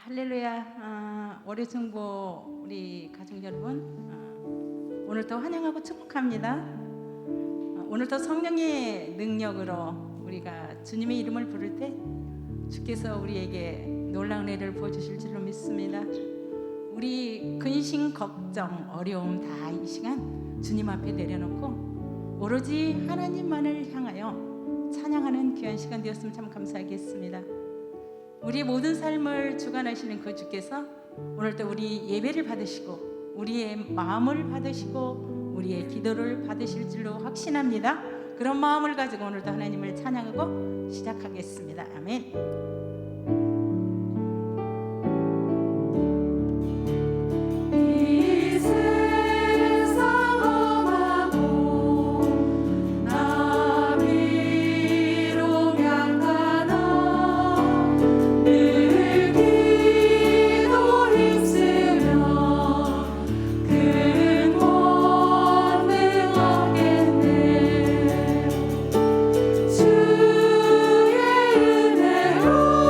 할렐루야. 월요 중보 우리 가족 여러분, 오늘도 환영하고 축복합니다. 오늘도 성령의 능력으로 우리가 주님의 이름을 부를 때 주께서 우리에게 놀라운 은혜를 부어주실 줄로 믿습니다. 우리 근심, 걱정, 어려움 다 이 시간 주님 앞에 내려놓고 오로지 하나님만을 향하여 찬양하는 귀한 시간 되었으면 참 감사하겠습니다. 우리 모든 삶을 주관하시는 그 주께서 오늘도 우리 예배를 받으시고 우리의 마음을 받으시고 우리의 기도를 받으실 줄로 확신합니다. 그런 마음을 가지고 오늘도 하나님을 찬양하고 시작하겠습니다. 아멘. 주의 은혜로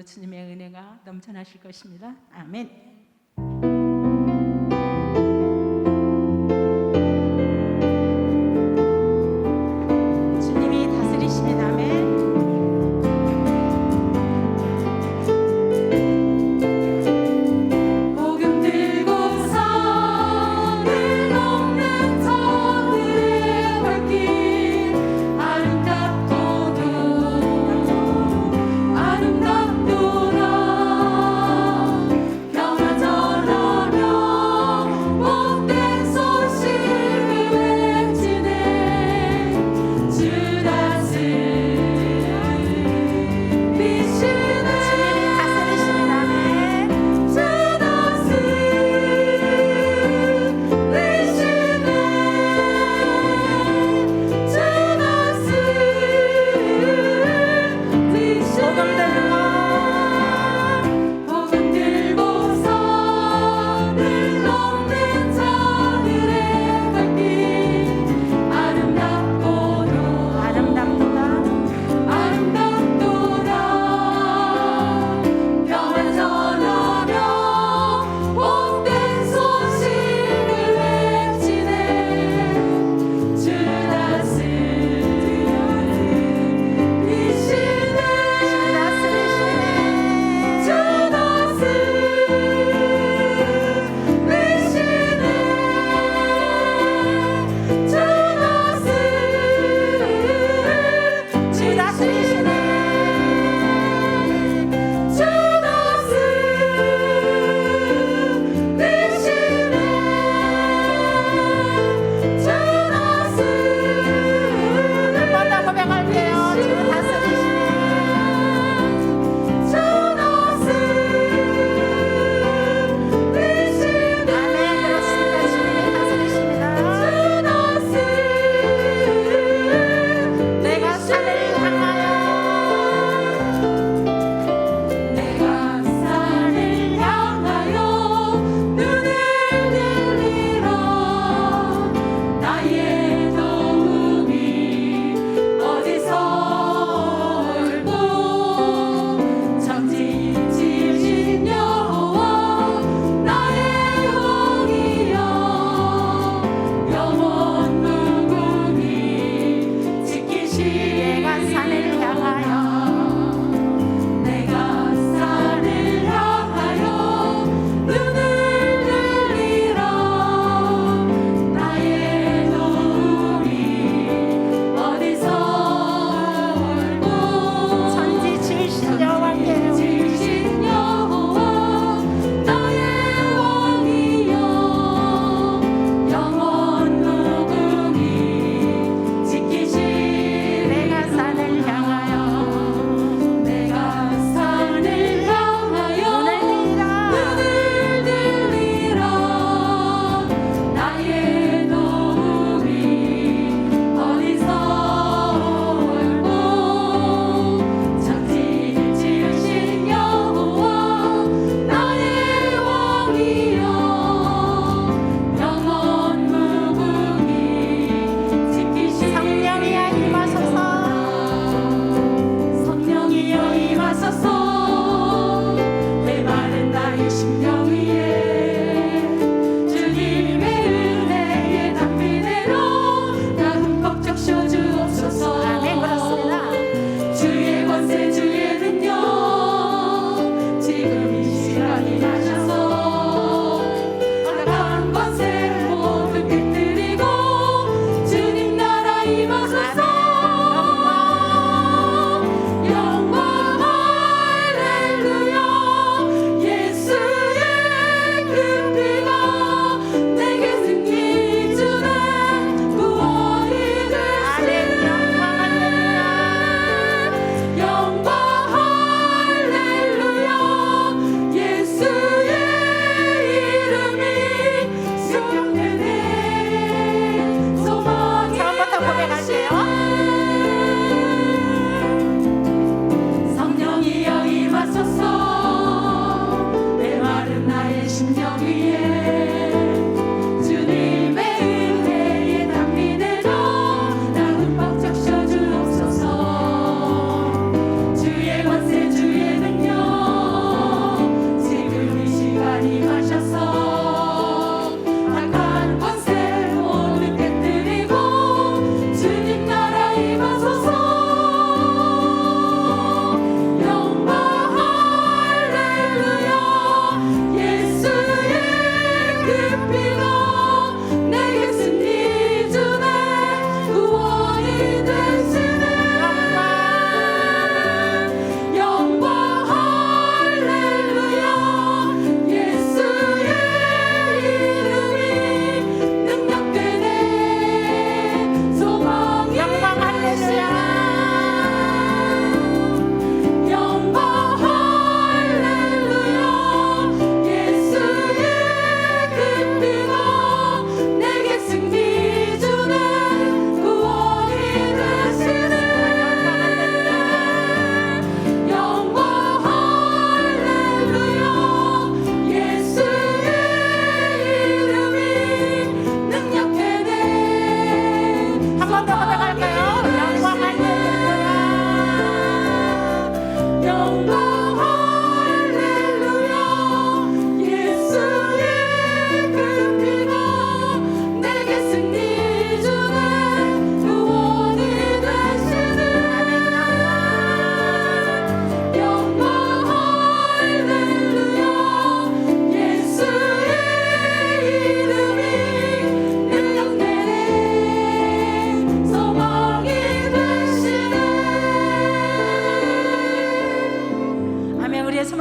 가운데도 주님의 은혜가 넘쳐나실 것입니다. 아멘. 주님이 다스리십니다. 아멘. 복음 들고서 늘 없는 저들의 발길 아름답도다 평안한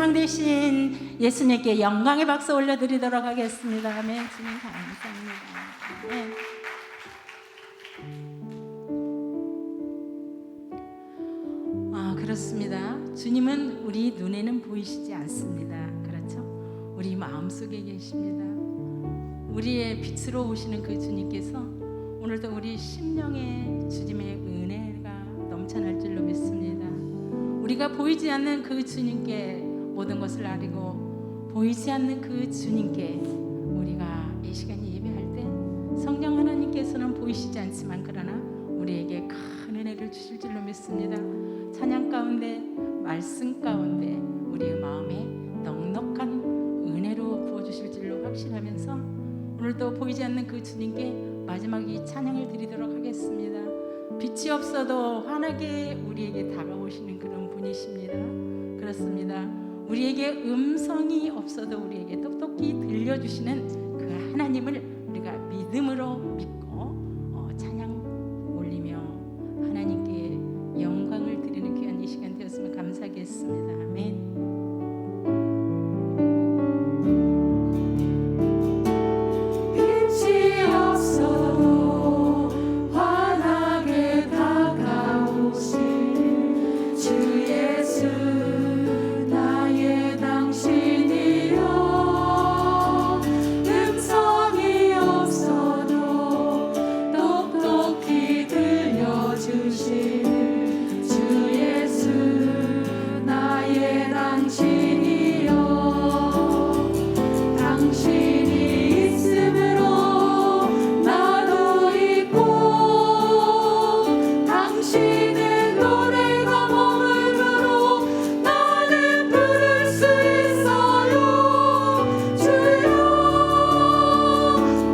소망 되신 예수님께 영광의 박수 올려드리도록 하겠습니다. 아멘. 주님 감사합니다. 아멘. 그렇습니다. 주님은 우리 눈에는 보이시지 않습니다. 그렇죠? 우리 마음속에 계십니다. 우리의 빛으로 오시는 그 주님께서 오늘도 우리 심령에 주님의 은혜가 넘쳐날 줄로 믿습니다. 우리가 보이지 않는 그 주님께 모든 것을 아리고 보이지 않는 그 주님께 우리가 이 시간에 예배할 때 성령 하나님께서는 보이시지 않지만 그러나 우리에게 큰 은혜를 주실 줄로 믿습니다. 찬양 가운데 말씀 가운데 우리의 마음에 넉넉한 은혜로 부어주실 줄로 확신하면서 오늘도 보이지 않는 그 주님께 마지막 이 찬양을 드리도록 하겠습니다. 빛이 없어도 환하게 우리에게 다가오시는 그런 분이십니다. 그렇습니다. 우리에게 음성이 없어도 우리에게 똑똑히 들려주시는 그 하나님을 우리가 믿음으로 믿고 찬양 올리며 하나님께 영광을 드리는 귀한 이 시간 되었으면 감사하겠습니다. 아멘. 빛이 없어도 환하게 다가오신 주 예수 나의 당신이여 음성이 없어도 똑똑히 들려주시는 주 예수 나의 당신이여 당신이 있음으로 나도 있고 당신의 노래가 머물므로 나는 부를 수 있어요 주여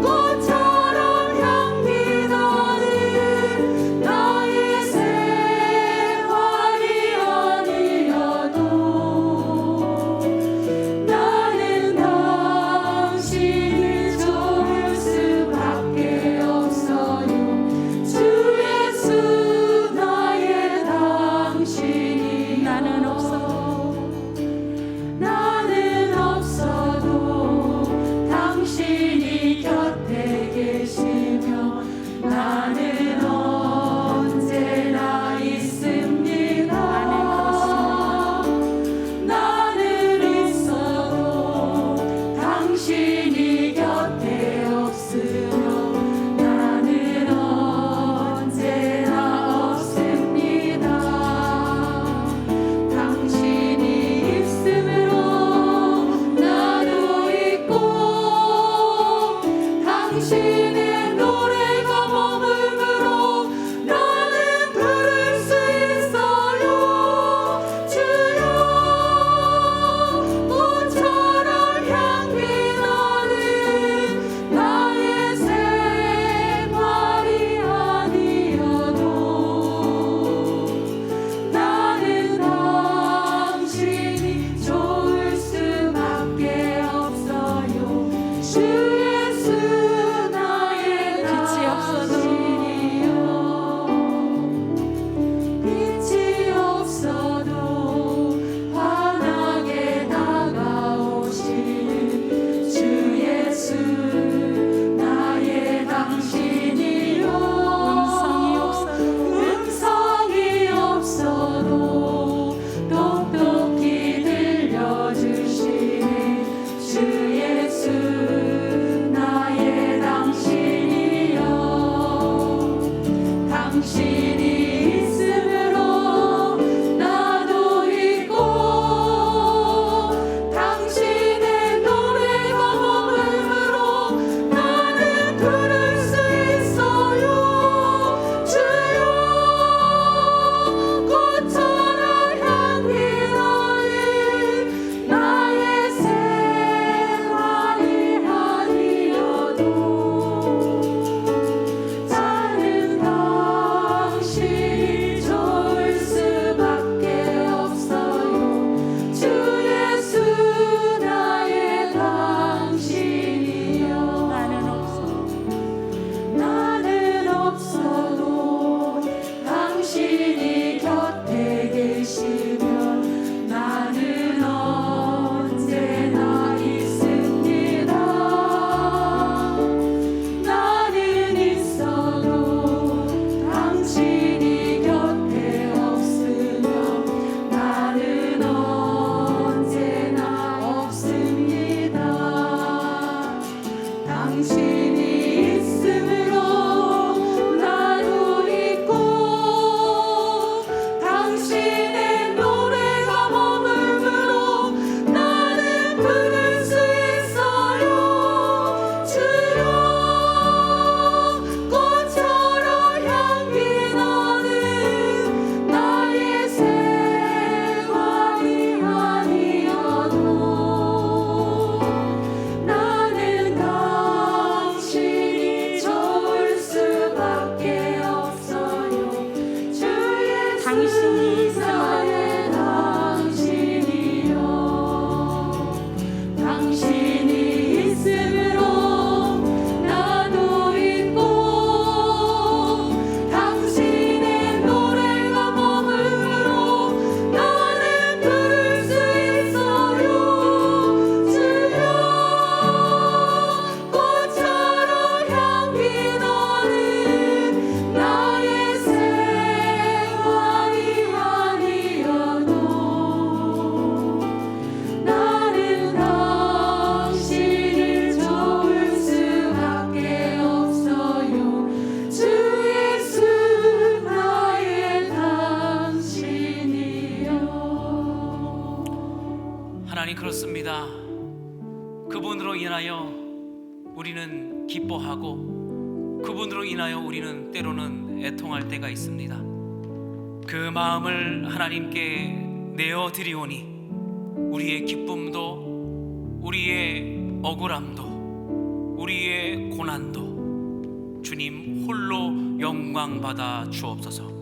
꽃처럼 향기 나는 나의 생활이 아니어도 나는 당신이 좋을 수밖에 없어요 주 예수 나의 당신이 나는 없어도 당신이 곁에 계시며 나는 언제나 있습니다 나는 있어도 당신이 곁에 없으며 나는 언제나 없습니다 당신이 있음으로 나도 있고 당신의 노래가 머물므로 나는 부를 수 있어요 주여 꽃처럼 향기 나는 나의 생활이 아니어도 나는 당신이 좋을 수밖에 없어요 주 예수 나의 당신이여 빛이 없어도 환하게 다가오시는 주 예수 나의 당신이여 음성이 없어도 똑똑히 들려주시는 주 예수 나의 당신이여 당신이 있음으로 나도 있고 당신의 노래가 머물므로 나는 부를 수 있어요 주여 꽃처럼 향기 나는 나의 생활이 아니어도 나는 당신이 좋을 수밖에 없어요 주 예수 나의 당신이여 나는 없어도 당신이 곁에 계시면 나는 하나님, 그렇습니다. 그분으로 인하여 우리는 기뻐하고 그분으로 인하여 우리는 때로는 애통할 때가 있습니다. 그 마음을 하나님께 내어드리오니 우리의 기쁨도 우리의 억울함도 우리의 고난도 주님 홀로 영광받아 주옵소서.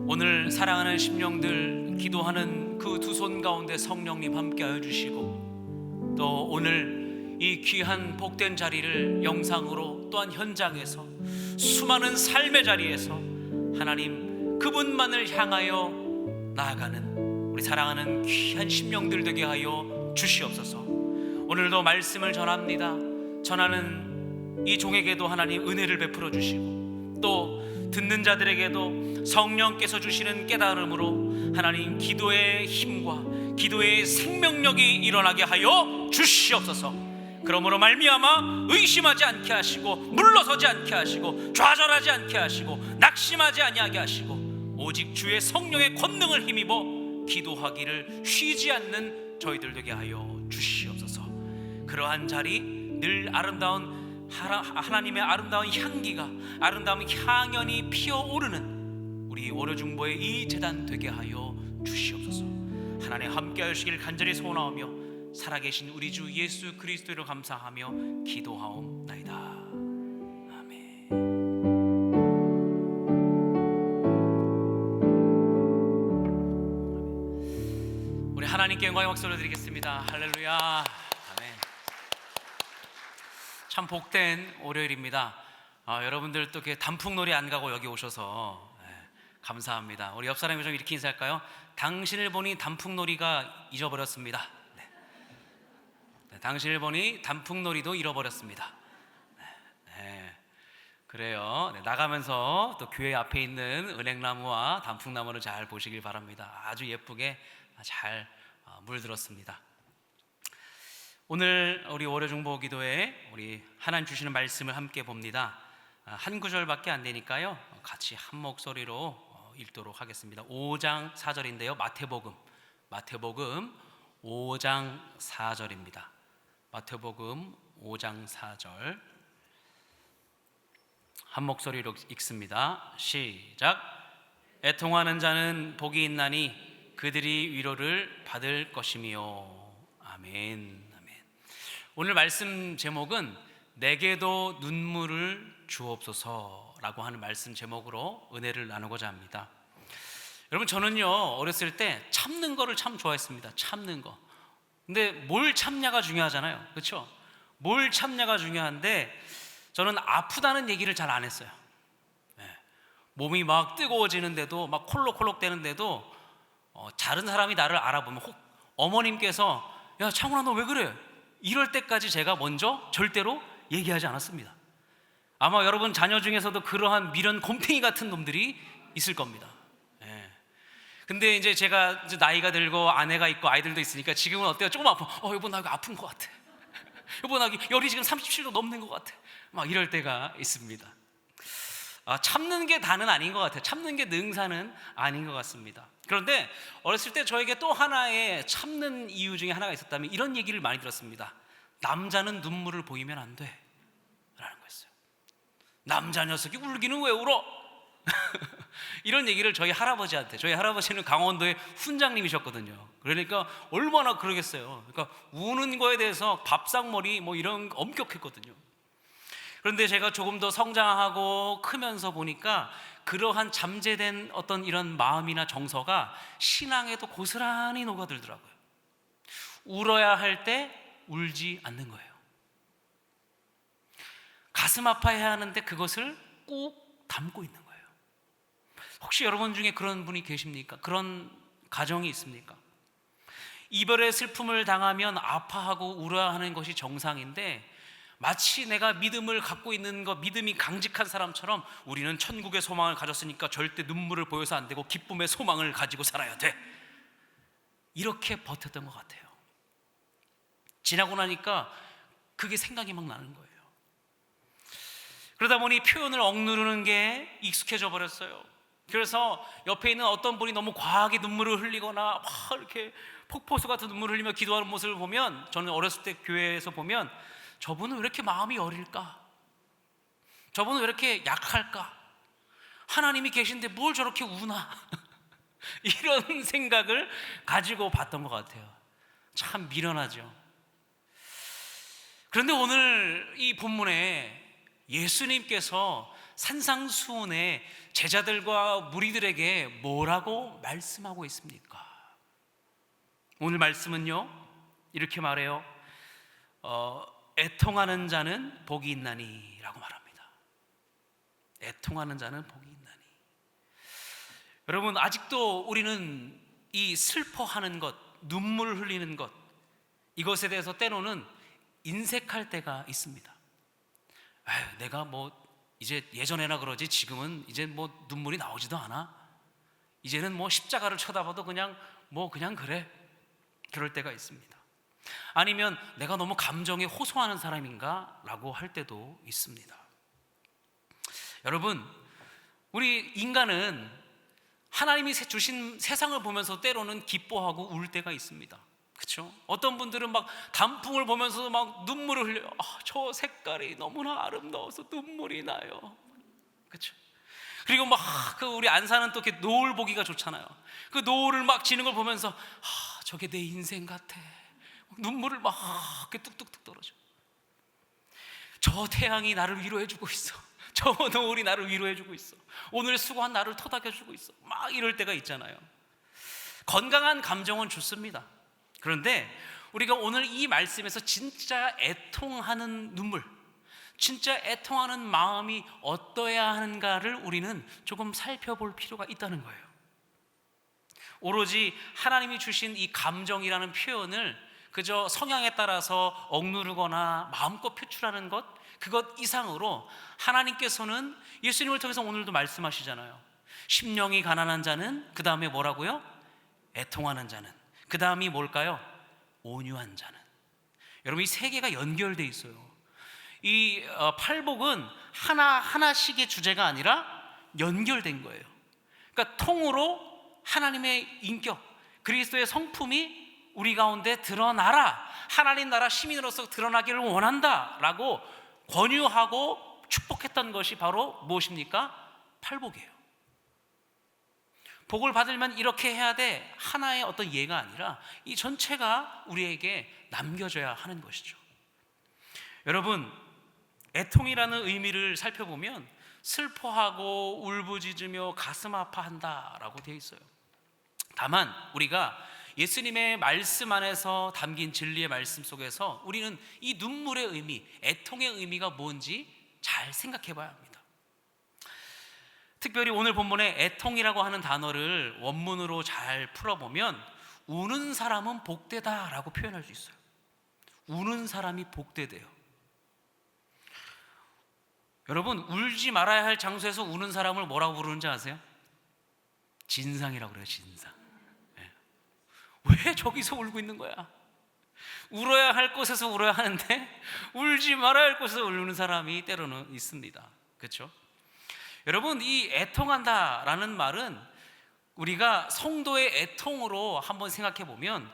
오늘 사랑하는 심령들 기도하는 그 두 손 가운데 성령님 함께하여 주시고, 또 오늘 이 귀한 복된 자리를 영상으로 또한 현장에서 수많은 삶의 자리에서 하나님 그분만을 향하여 나아가는 우리 사랑하는 귀한 심령들 되게 하여 주시옵소서. 오늘도 말씀을 전합니다. 전하는 이 종에게도 하나님 은혜를 베풀어 주시고, 또 듣는 자들에게도 성령께서 주시는 깨달음으로 하나님 기도의 힘과 기도의 생명력이 일어나게 하여 주시옵소서. 그러므로 말미암아 의심하지 않게 하시고 물러서지 않게 하시고 좌절하지 않게 하시고 낙심하지 아니하게 하시고 오직 주의 성령의 권능을 힘입어 기도하기를 쉬지 않는 저희들 되게 하여 주시옵소서. 그러한 자리 늘 아름다운 하나님의 아름다운 향기가, 아름다운 향연이 피어오르는 우리 월요중보의 이 재단 되게 하여 주시옵소서. 하나님 함께하여 주시길 간절히 소원하오며 살아계신 우리 주 예수 그리스도를 감사하며 기도하옵나이다. 아멘. 우리 하나님께 영광의 박수를 드리겠습니다. 할렐루야. 아멘. 참 복된 월요일입니다. 여러분들 또 이렇게 단풍놀이 안 가고 여기 오셔서 감사합니다. 우리 옆 사람이 좀 이렇게 인사할까요? 당신을 보니 단풍놀이가 잊어버렸습니다. 네, 당신을 보니 단풍놀이도 잃어버렸습니다. 네, 그래요. 네, 나가면서 또 교회 앞에 있는 은행나무와 단풍나무를 잘 보시길 바랍니다. 아주 예쁘게 잘 물들었습니다. 오늘 우리 월요중보 기도에 우리 하나님 주시는 말씀을 함께 봅니다. 한 구절밖에 안 되니까요, 같이 한 목소리로 읽도록 하겠습니다. 5장 4절인데요 마태복음 5장 4절입니다. 마태복음 5장 4절 한 목소리로 읽습니다. 시작. 애통하는 자는 복이 있나니 그들이 위로를 받을 것이며. 아멘. 오늘 말씀 제목은 내게도 눈물을 주옵소서라고 하는 말씀 제목으로 은혜를 나누고자 합니다. 여러분, 저는요 어렸을 때 참는 거를 참 좋아했습니다. 참는 거. 근데 뭘 참냐가 중요하잖아요, 그렇죠? 뭘 참냐가 중요한데 저는 아프다는 얘기를 잘 안 했어요. 몸이 막 뜨거워지는데도 막 콜록콜록 되는데도 다른 사람이 나를 알아보면 혹 어머님께서 야 창훈아 너 왜 그래? 이럴 때까지 제가 먼저 절대로 얘기하지 않았습니다. 아마 여러분 자녀 중에서도 그러한 미련 곰탱이 같은 놈들이 있을 겁니다. 근데 이제 제가 이제 나이가 들고 아내가 있고 아이들도 있으니까 지금은 어때요? 조금 아파. 여보 나 이거 아픈 것 같아. 여보 나 열이 지금 37도 넘는 것 같아. 막 이럴 때가 있습니다. 참는 게 다는 아닌 것 같아요. 참는 게 능사는 아닌 것 같습니다. 그런데 어렸을 때 저에게 또 하나의 참는 이유 중에 하나가 있었다면 이런 얘기를 많이 들었습니다. 남자는 눈물을 보이면 안 돼 라는 거였어요. 남자 녀석이 울기는 왜 울어? 이런 얘기를 저희 할아버지한테, 저희 할아버지는 강원도의 훈장님이셨거든요. 그러니까 얼마나 그러겠어요. 그러니까 우는 거에 대해서 밥상머리 뭐 이런 엄격했거든요. 그런데 제가 조금 더 성장하고 크면서 보니까 그러한 잠재된 어떤 이런 마음이나 정서가 신앙에도 고스란히 녹아들더라고요. 울어야 할 때 울지 않는 거예요. 가슴 아파해야 하는데 그것을 꾹 담고 있는 거예요. 혹시 여러분 중에 그런 분이 계십니까? 그런 가정이 있습니까? 이별의 슬픔을 당하면 아파하고 울어야 하는 것이 정상인데 마치 내가 믿음을 갖고 있는 것, 믿음이 강직한 사람처럼 우리는 천국의 소망을 가졌으니까 절대 눈물을 보여서 안 되고 기쁨의 소망을 가지고 살아야 돼, 이렇게 버텼던 것 같아요. 지나고 나니까 그게 생각이 막 나는 거예요. 그러다 보니 표현을 억누르는 게 익숙해져 버렸어요. 그래서 옆에 있는 어떤 분이 너무 과하게 눈물을 흘리거나 막 이렇게 폭포수 같은 눈물을 흘리며 기도하는 모습을 보면, 저는 어렸을 때 교회에서 보면 저분은 왜 이렇게 마음이 여릴까? 저분은 왜 이렇게 약할까? 하나님이 계신데 뭘 저렇게 우나? 이런 생각을 가지고 봤던 것 같아요. 참 미련하죠. 그런데 오늘 이 본문에 예수님께서 산상수훈에 제자들과 무리들에게 뭐라고 말씀하고 있습니까? 오늘 말씀은요, 이렇게 말해요. 애통하는 자는 복이 있나니 라고 말합니다. 애통하는 자는 복이 있나니. 여러분, 아직도 우리는 이 슬퍼하는 것, 눈물 흘리는 것, 이것에 대해서 때로는 인색할 때가 있습니다. 아유, 내가 뭐 이제 예전에나 그러지 지금은 이제 뭐 눈물이 나오지도 않아. 이제는 뭐 십자가를 쳐다봐도 그냥 그래. 그럴 때가 있습니다. 아니면 내가 너무 감정에 호소하는 사람인가? 라고 할 때도 있습니다. 여러분, 우리 인간은 하나님이 주신 세상을 보면서 때로는 기뻐하고 울 때가 있습니다. 그렇죠? 어떤 분들은 막 단풍을 보면서도 막 눈물을 흘려요. 저 색깔이 너무나 아름다워서 눈물이 나요. 그렇죠? 그리고 막 우리 안산은 또 이렇게 노을 보기가 좋잖아요. 그 노을을 막 지는 걸 보면서 저게 내 인생 같아. 눈물을 막 이렇게 뚝뚝뚝 떨어져. 저 태양이 나를 위로해주고 있어. 저 노을이 나를 위로해주고 있어. 오늘 수고한 나를 토닥여주고 있어. 막 이럴 때가 있잖아요. 건강한 감정은 좋습니다. 그런데 우리가 오늘 이 말씀에서 진짜 애통하는 눈물, 진짜 애통하는 마음이 어떠해야 하는가를 우리는 조금 살펴볼 필요가 있다는 거예요. 오로지 하나님이 주신 이 감정이라는 표현을 그저 성향에 따라서 억누르거나 마음껏 표출하는 것, 그것 이상으로 하나님께서는 예수님을 통해서 오늘도 말씀하시잖아요. 심령이 가난한 자는, 그 다음에 뭐라고요? 애통하는 자는, 그 다음이 뭘까요? 온유한 자는. 여러분, 이 세 개가 연결되어 있어요. 이 팔복은 하나하나씩의 주제가 아니라 연결된 거예요. 그러니까 통으로 하나님의 인격, 그리스도의 성품이 우리 가운데 드러나라, 하나님 나라 시민으로서 드러나기를 원한다 라고 권유하고 축복했던 것이 바로 무엇입니까? 팔복이에요. 복을 받으면 이렇게 해야 돼, 하나의 어떤 예가 아니라 이 전체가 우리에게 남겨져야 하는 것이죠. 여러분, 애통이라는 의미를 살펴보면 슬퍼하고 울부짖으며 가슴 아파한다 라고 되어 있어요. 다만 우리가 예수님의 말씀 안에서 담긴 진리의 말씀 속에서 우리는 이 눈물의 의미, 애통의 의미가 뭔지 잘 생각해 봐야 합니다. 특별히 오늘 본문에 애통이라고 하는 단어를 원문으로 잘 풀어보면 우는 사람은 복되다 라고 표현할 수 있어요. 우는 사람이 복되대요. 여러분, 울지 말아야 할 장소에서 우는 사람을 뭐라고 부르는지 아세요? 진상이라고 그래요. 진상. 네. 왜 저기서 울고 있는 거야? 울어야 할 곳에서 울어야 하는데 울지 말아야 할 곳에서 우는 사람이 때로는 있습니다. 그렇죠? 여러분, 이 애통한다라는 말은 우리가 성도의 애통으로 한번 생각해 보면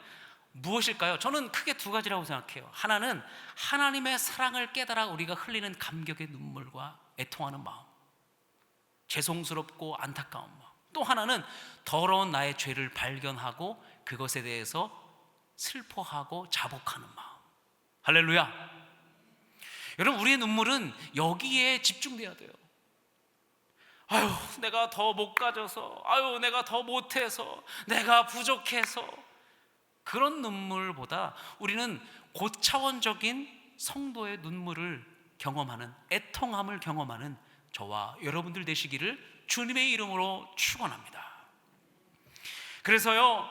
무엇일까요? 저는 크게 두 가지라고 생각해요. 하나는 하나님의 사랑을 깨달아 우리가 흘리는 감격의 눈물과 애통하는 마음, 죄송스럽고 안타까운 마음. 또 하나는 더러운 나의 죄를 발견하고 그것에 대해서 슬퍼하고 자복하는 마음. 할렐루야. 여러분, 우리의 눈물은 여기에 집중돼야 돼요. 아유, 내가 더 못 가져서, 아유, 내가 더 못해서, 내가 부족해서. 그런 눈물보다 우리는 고차원적인 성도의 눈물을 경험하는, 애통함을 경험하는 저와 여러분들 되시기를 주님의 이름으로 축원합니다. 그래서요,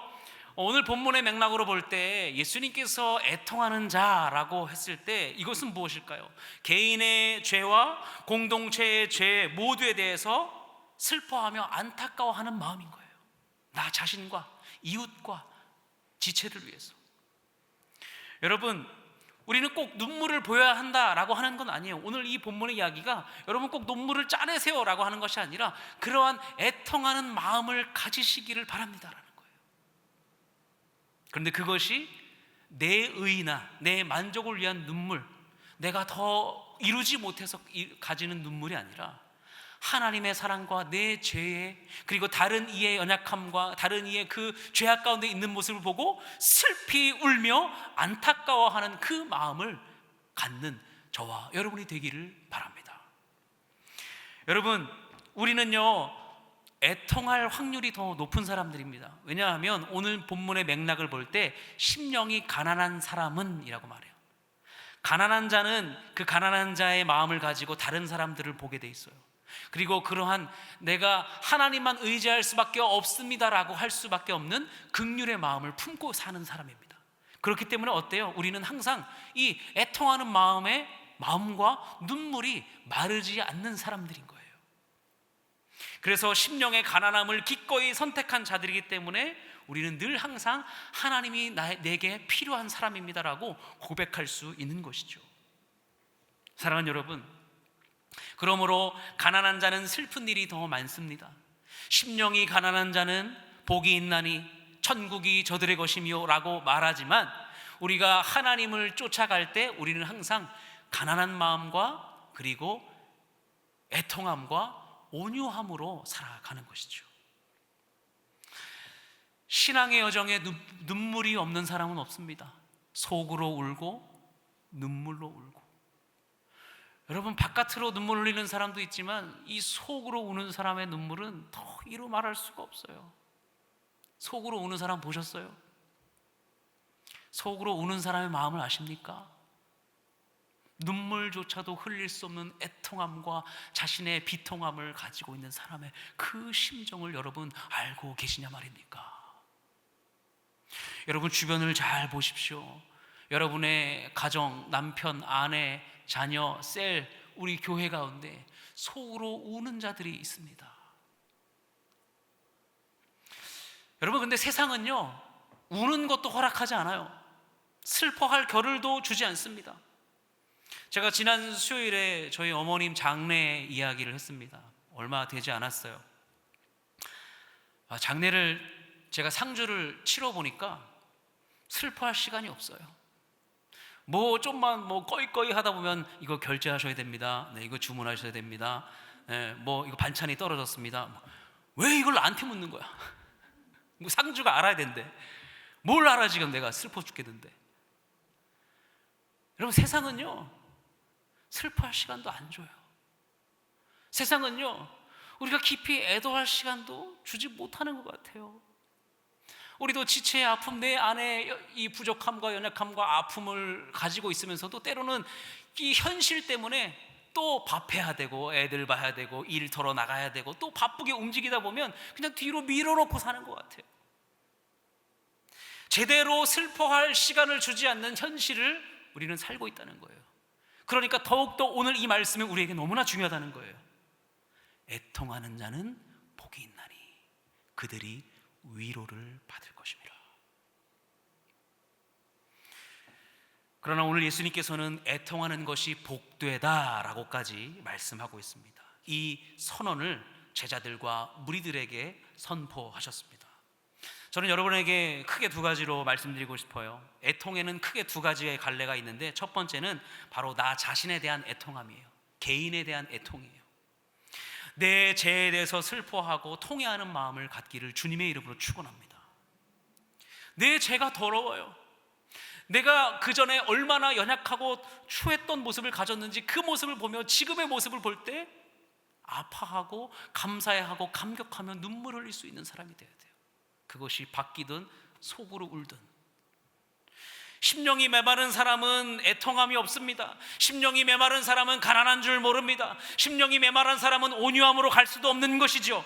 오늘 본문의 맥락으로 볼 때 예수님께서 애통하는 자라고 했을 때 이것은 무엇일까요? 개인의 죄와 공동체의 죄 모두에 대해서 슬퍼하며 안타까워하는 마음인 거예요. 나 자신과 이웃과 지체를 위해서. 여러분, 우리는 꼭 눈물을 보여야 한다라고 하는 건 아니에요. 오늘 이 본문의 이야기가 여러분 꼭 눈물을 짜내세요라고 하는 것이 아니라 그러한 애통하는 마음을 가지시기를 바랍니다라는 거예요. 그런데 그것이 내 의나 내 만족을 위한 눈물, 내가 더 이루지 못해서 가지는 눈물이 아니라 하나님의 사랑과 내 죄에, 그리고 다른 이의 연약함과 다른 이의 그 죄악 가운데 있는 모습을 보고 슬피 울며 안타까워하는 그 마음을 갖는 저와 여러분이 되기를 바랍니다. 여러분, 우리는요 애통할 확률이 더 높은 사람들입니다. 왜냐하면 오늘 본문의 맥락을 볼 때 심령이 가난한 사람은 이라고 말해요. 가난한 자는 그 가난한 자의 마음을 가지고 다른 사람들을 보게 돼 있어요. 그리고 그러한 내가 하나님만 의지할 수밖에 없습니다라고 할 수밖에 없는 긍휼의 마음을 품고 사는 사람입니다. 그렇기 때문에 어때요? 우리는 항상 이 애통하는 마음과 눈물이 마르지 않는 사람들인 거예요. 그래서 심령의 가난함을 기꺼이 선택한 자들이기 때문에 우리는 늘 항상 하나님이 내게 필요한 사람입니다라고 고백할 수 있는 것이죠. 사랑하는 여러분, 그러므로 가난한 자는 슬픈 일이 더 많습니다. 심령이 가난한 자는 복이 있나니 천국이 저들의 것이며 라고 말하지만 우리가 하나님을 쫓아갈 때 우리는 항상 가난한 마음과 그리고 애통함과 온유함으로 살아가는 것이죠. 신앙의 여정에 눈물이 없는 사람은 없습니다. 속으로 울고 눈물로 울고. 여러분, 바깥으로 눈물 흘리는 사람도 있지만 이 속으로 우는 사람의 눈물은 더 이루 말할 수가 없어요. 속으로 우는 사람 보셨어요? 속으로 우는 사람의 마음을 아십니까? 눈물조차도 흘릴 수 없는 애통함과 자신의 비통함을 가지고 있는 사람의 그 심정을 여러분 알고 계시냐 말입니까? 여러분 주변을 잘 보십시오. 여러분의 가정, 남편, 아내, 자녀, 셀, 우리 교회 가운데 속으로 우는 자들이 있습니다. 여러분, 근데 세상은요 우는 것도 허락하지 않아요. 슬퍼할 겨를도 주지 않습니다. 제가 지난 수요일에 저희 어머님 장례 이야기를 했습니다. 얼마 되지 않았어요. 장례를 제가 상주를 치러 보니까 슬퍼할 시간이 없어요. 좀만 꺼이꺼이 하다 보면 이거 결제하셔야 됩니다. 네, 이거 주문하셔야 됩니다. 네, 이거 반찬이 떨어졌습니다. 왜 이걸 나한테 묻는 거야? 상주가 알아야 된대. 뭘 알아? 지금 내가 슬퍼 죽겠는데. 여러분, 세상은요 슬퍼할 시간도 안 줘요. 세상은요 우리가 깊이 애도할 시간도 주지 못하는 것 같아요. 우리도 지체의 아픔, 내 안에 이 부족함과 연약함과 아픔을 가지고 있으면서도 때로는 이 현실 때문에 또 밥해야 되고 애들 봐야 되고 일 털어 나가야 되고 또 바쁘게 움직이다 보면 그냥 뒤로 밀어놓고 사는 것 같아요. 제대로 슬퍼할 시간을 주지 않는 현실을 우리는 살고 있다는 거예요. 그러니까 더욱더 오늘 이 말씀이 우리에게 너무나 중요하다는 거예요. 애통하는 자는 복이 있나니 그들이 위로를 받을 것입니다. 그러나 오늘 예수님께서는 애통하는 것이 복되다라고까지 말씀하고 있습니다. 이 선언을 제자들과 무리들에게 선포하셨습니다. 저는 여러분에게 크게 두 가지로 말씀드리고 싶어요. 애통에는 크게 두 가지의 갈래가 있는데 첫 번째는 바로 나 자신에 대한 애통함이에요. 개인에 대한 애통이에요. 내 죄에 대해서 슬퍼하고 통회하는 마음을 갖기를 주님의 이름으로 축원합니다. 내 죄가 더러워요. 내가 그전에 얼마나 연약하고 추했던 모습을 가졌는지 그 모습을 보며 지금의 모습을 볼 때 아파하고 감사해하고 감격하며 눈물 흘릴 수 있는 사람이 되어야 돼요. 그것이 바뀌든 속으로 울든. 심령이 메마른 사람은 애통함이 없습니다. 심령이 메마른 사람은 가난한 줄 모릅니다. 심령이 메마른 사람은 온유함으로 갈 수도 없는 것이죠.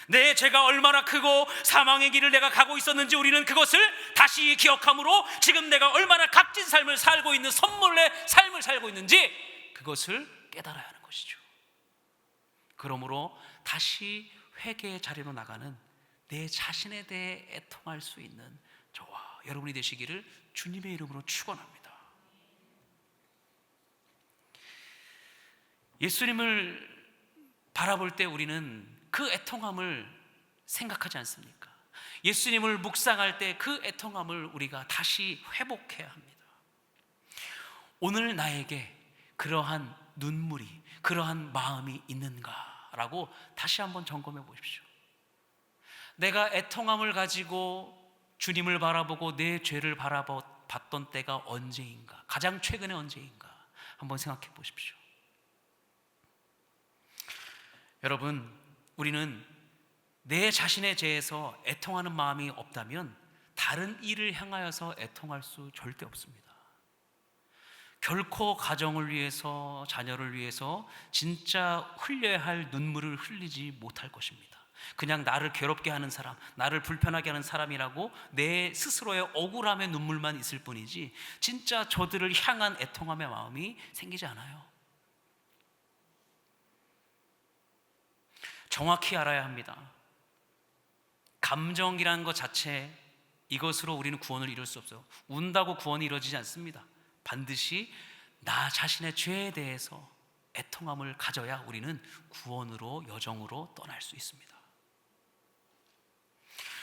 내 죄가 얼마나 크고 사망의 길을 내가 가고 있었는지 우리는 그것을 다시 기억함으로 지금 내가 얼마나 값진 삶을 살고 있는 선물의 삶을 살고 있는지 그것을 깨달아야 하는 것이죠. 그러므로 다시 회개의 자리로 나가는 내 자신에 대해 애통할 수 있는 저와 여러분이 되시기를 주님의 이름으로 축원합니다. 예수님을 바라볼 때 우리는 그 애통함을 생각하지 않습니까? 예수님을 묵상할 때 그 애통함을 우리가 다시 회복해야 합니다. 오늘 나에게 그러한 눈물이, 그러한 마음이 있는가라고 다시 한번 점검해 보십시오. 내가 애통함을 가지고 주님을 바라보고 내 죄를 바라봤던 때가 언제인가? 가장 최근에 언제인가? 한번 생각해 보십시오. 여러분, 우리는 내 자신의 죄에서 애통하는 마음이 없다면 다른 일을 향하여서 애통할 수 절대 없습니다. 결코 가정을 위해서, 자녀를 위해서 진짜 흘려야 할 눈물을 흘리지 못할 것입니다. 그냥 나를 괴롭게 하는 사람, 나를 불편하게 하는 사람이라고 내 스스로의 억울함의 눈물만 있을 뿐이지 진짜 저들을 향한 애통함의 마음이 생기지 않아요. 정확히 알아야 합니다. 감정이라는 것 자체, 이것으로 우리는 구원을 이룰 수 없어요. 운다고 구원이 이루어지지 않습니다. 반드시 나 자신의 죄에 대해서 애통함을 가져야 우리는 구원으로, 여정으로 떠날 수 있습니다.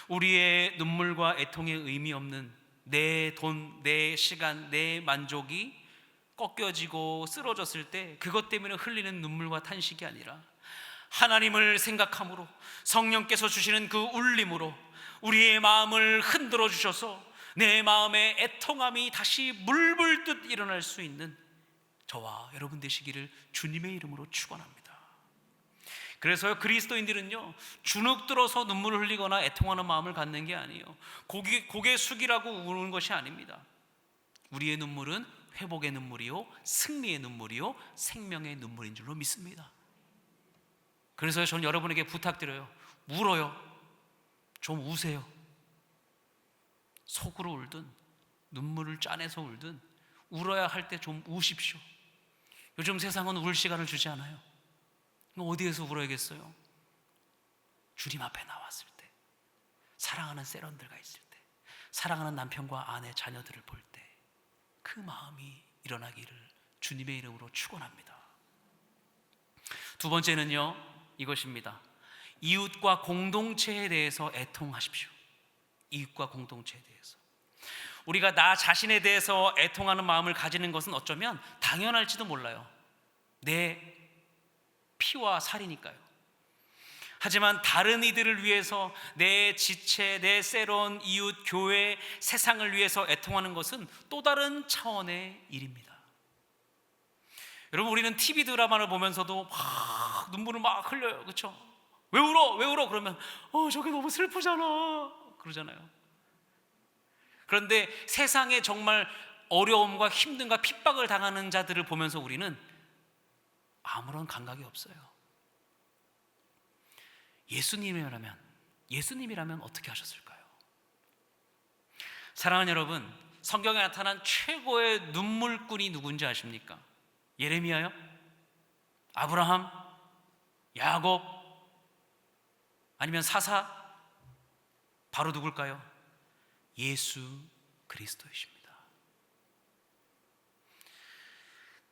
우리의 눈물과 애통에 의미 없는 내 돈, 내 시간, 내 만족이 꺾여지고 쓰러졌을 때 그것 때문에 흘리는 눈물과 탄식이 아니라 하나님을 생각함으로, 성령께서 주시는 그 울림으로 우리의 마음을 흔들어 주셔서 내 마음의 애통함이 다시 물 불듯 일어날 수 있는 저와 여러분 되시기를 주님의 이름으로 축원합니다. 그래서 그리스도인들은요, 주눅 들어서 눈물을 흘리거나 애통하는 마음을 갖는 게 아니에요. 고개 숙이라고 우는 것이 아닙니다. 우리의 눈물은 회복의 눈물이요, 승리의 눈물이요, 생명의 눈물인 줄로 믿습니다. 그래서 저는 여러분에게 부탁드려요. 울어요. 좀 우세요. 속으로 울든 눈물을 짜내서 울든 울어야 할 때 좀 우십시오. 요즘 세상은 울 시간을 주지 않아요. 어디에서 울어야겠어요? 주님 앞에 나왔을 때, 사랑하는 세런들과 있을 때, 사랑하는 남편과 아내, 자녀들을 볼 때 그 마음이 일어나기를 주님의 이름으로 축원합니다. 두 번째는요, 이것입니다. 이웃과 공동체에 대해서 애통하십시오. 이웃과 공동체에 대해서. 우리가 나 자신에 대해서 애통하는 마음을 가지는 것은 어쩌면 당연할지도 몰라요. 내 피와 살이니까요. 하지만 다른 이들을 위해서, 내 지체, 내 세론, 이웃, 교회, 세상을 위해서 애통하는 것은 또 다른 차원의 일입니다. 여러분, 우리는 TV 드라마를 보면서도 막 눈물을 막 흘려요. 그렇죠? 왜 울어? 왜 울어? 그러면 저게 너무 슬프잖아 그러잖아요. 그런데 세상에 정말 어려움과 힘듦과 핍박을 당하는 자들을 보면서 우리는 아무런 감각이 없어요. 예수님이라면 어떻게 하셨을까요? 사랑하는 여러분, 성경에 나타난 최고의 눈물꾼이 누군지 아십니까? 예레미야요? 아브라함? 야곱? 아니면 사사? 바로 누굴까요? 예수 그리스도이십니다.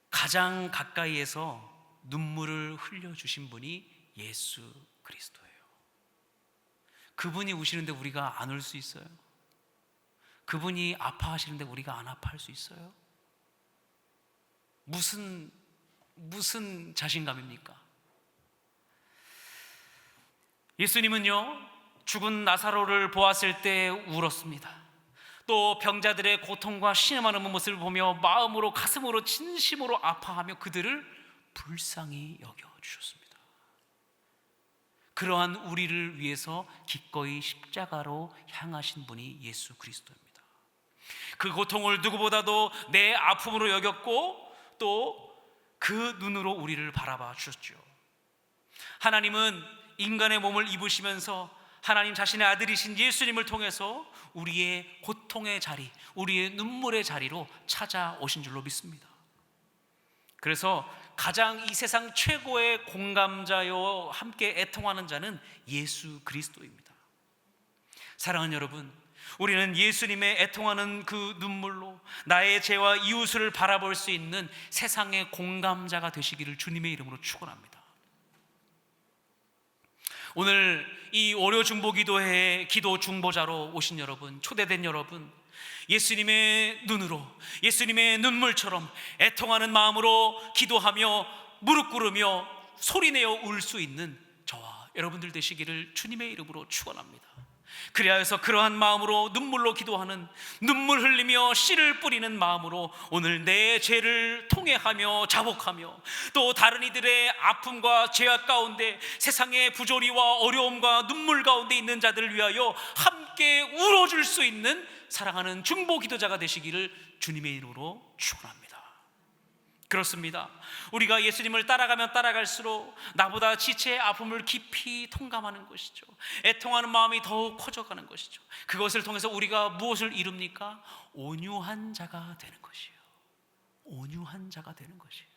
가장 가까이에서 눈물을 흘려주신 분이 예수 그리스도예요. 그분이 우시는데 우리가 안 울 수 있어요? 그분이 아파하시는데 우리가 안 아파할 수 있어요? 무슨 자신감입니까? 예수님은요, 죽은 나사로를 보았을 때 울었습니다. 또 병자들의 고통과 신음하는 모습을 보며 마음으로, 가슴으로, 진심으로 아파하며 그들을 불쌍히 여겨주셨습니다. 그러한 우리를 위해서 기꺼이 십자가로 향하신 분이 예수 그리스도입니다. 그 고통을 누구보다도 내 아픔으로 여겼고 또 그 눈으로 우리를 바라봐 주셨죠. 하나님은 인간의 몸을 입으시면서 하나님 자신의 아들이신 예수님을 통해서 우리의 고통의 자리, 우리의 눈물의 자리로 찾아오신 줄로 믿습니다. 그래서 가장 이 세상 최고의 공감자요 함께 애통하는 자는 예수 그리스도입니다. 사랑하는 여러분, 우리는 예수님의 애통하는 그 눈물로 나의 죄와 이웃을 바라볼 수 있는 세상의 공감자가 되시기를 주님의 이름으로 축원합니다. 오늘 이 월요 중보 기도회에 기도 중보자로 오신 여러분, 초대된 여러분, 예수님의 눈으로, 예수님의 눈물처럼 애통하는 마음으로 기도하며 무릎 꿇으며 소리내어 울 수 있는 저와 여러분들 되시기를 주님의 이름으로 축원합니다. 그리하여서 그러한 마음으로 눈물로 기도하는, 눈물 흘리며 씨를 뿌리는 마음으로 오늘 내 죄를 통회하며 자복하며 또 다른 이들의 아픔과 죄악 가운데 세상의 부조리와 어려움과 눈물 가운데 있는 자들을 위하여 함께 울어줄 수 있는 사랑하는 중보 기도자가 되시기를 주님의 이름으로 축원합니다. 그렇습니다. 우리가 예수님을 따라가면 따라갈수록 나보다 지체의 아픔을 깊이 통감하는 것이죠. 애통하는 마음이 더욱 커져가는 것이죠. 그것을 통해서 우리가 무엇을 이룹니까? 온유한 자가 되는 것이에요. 온유한 자가 되는 것이에요.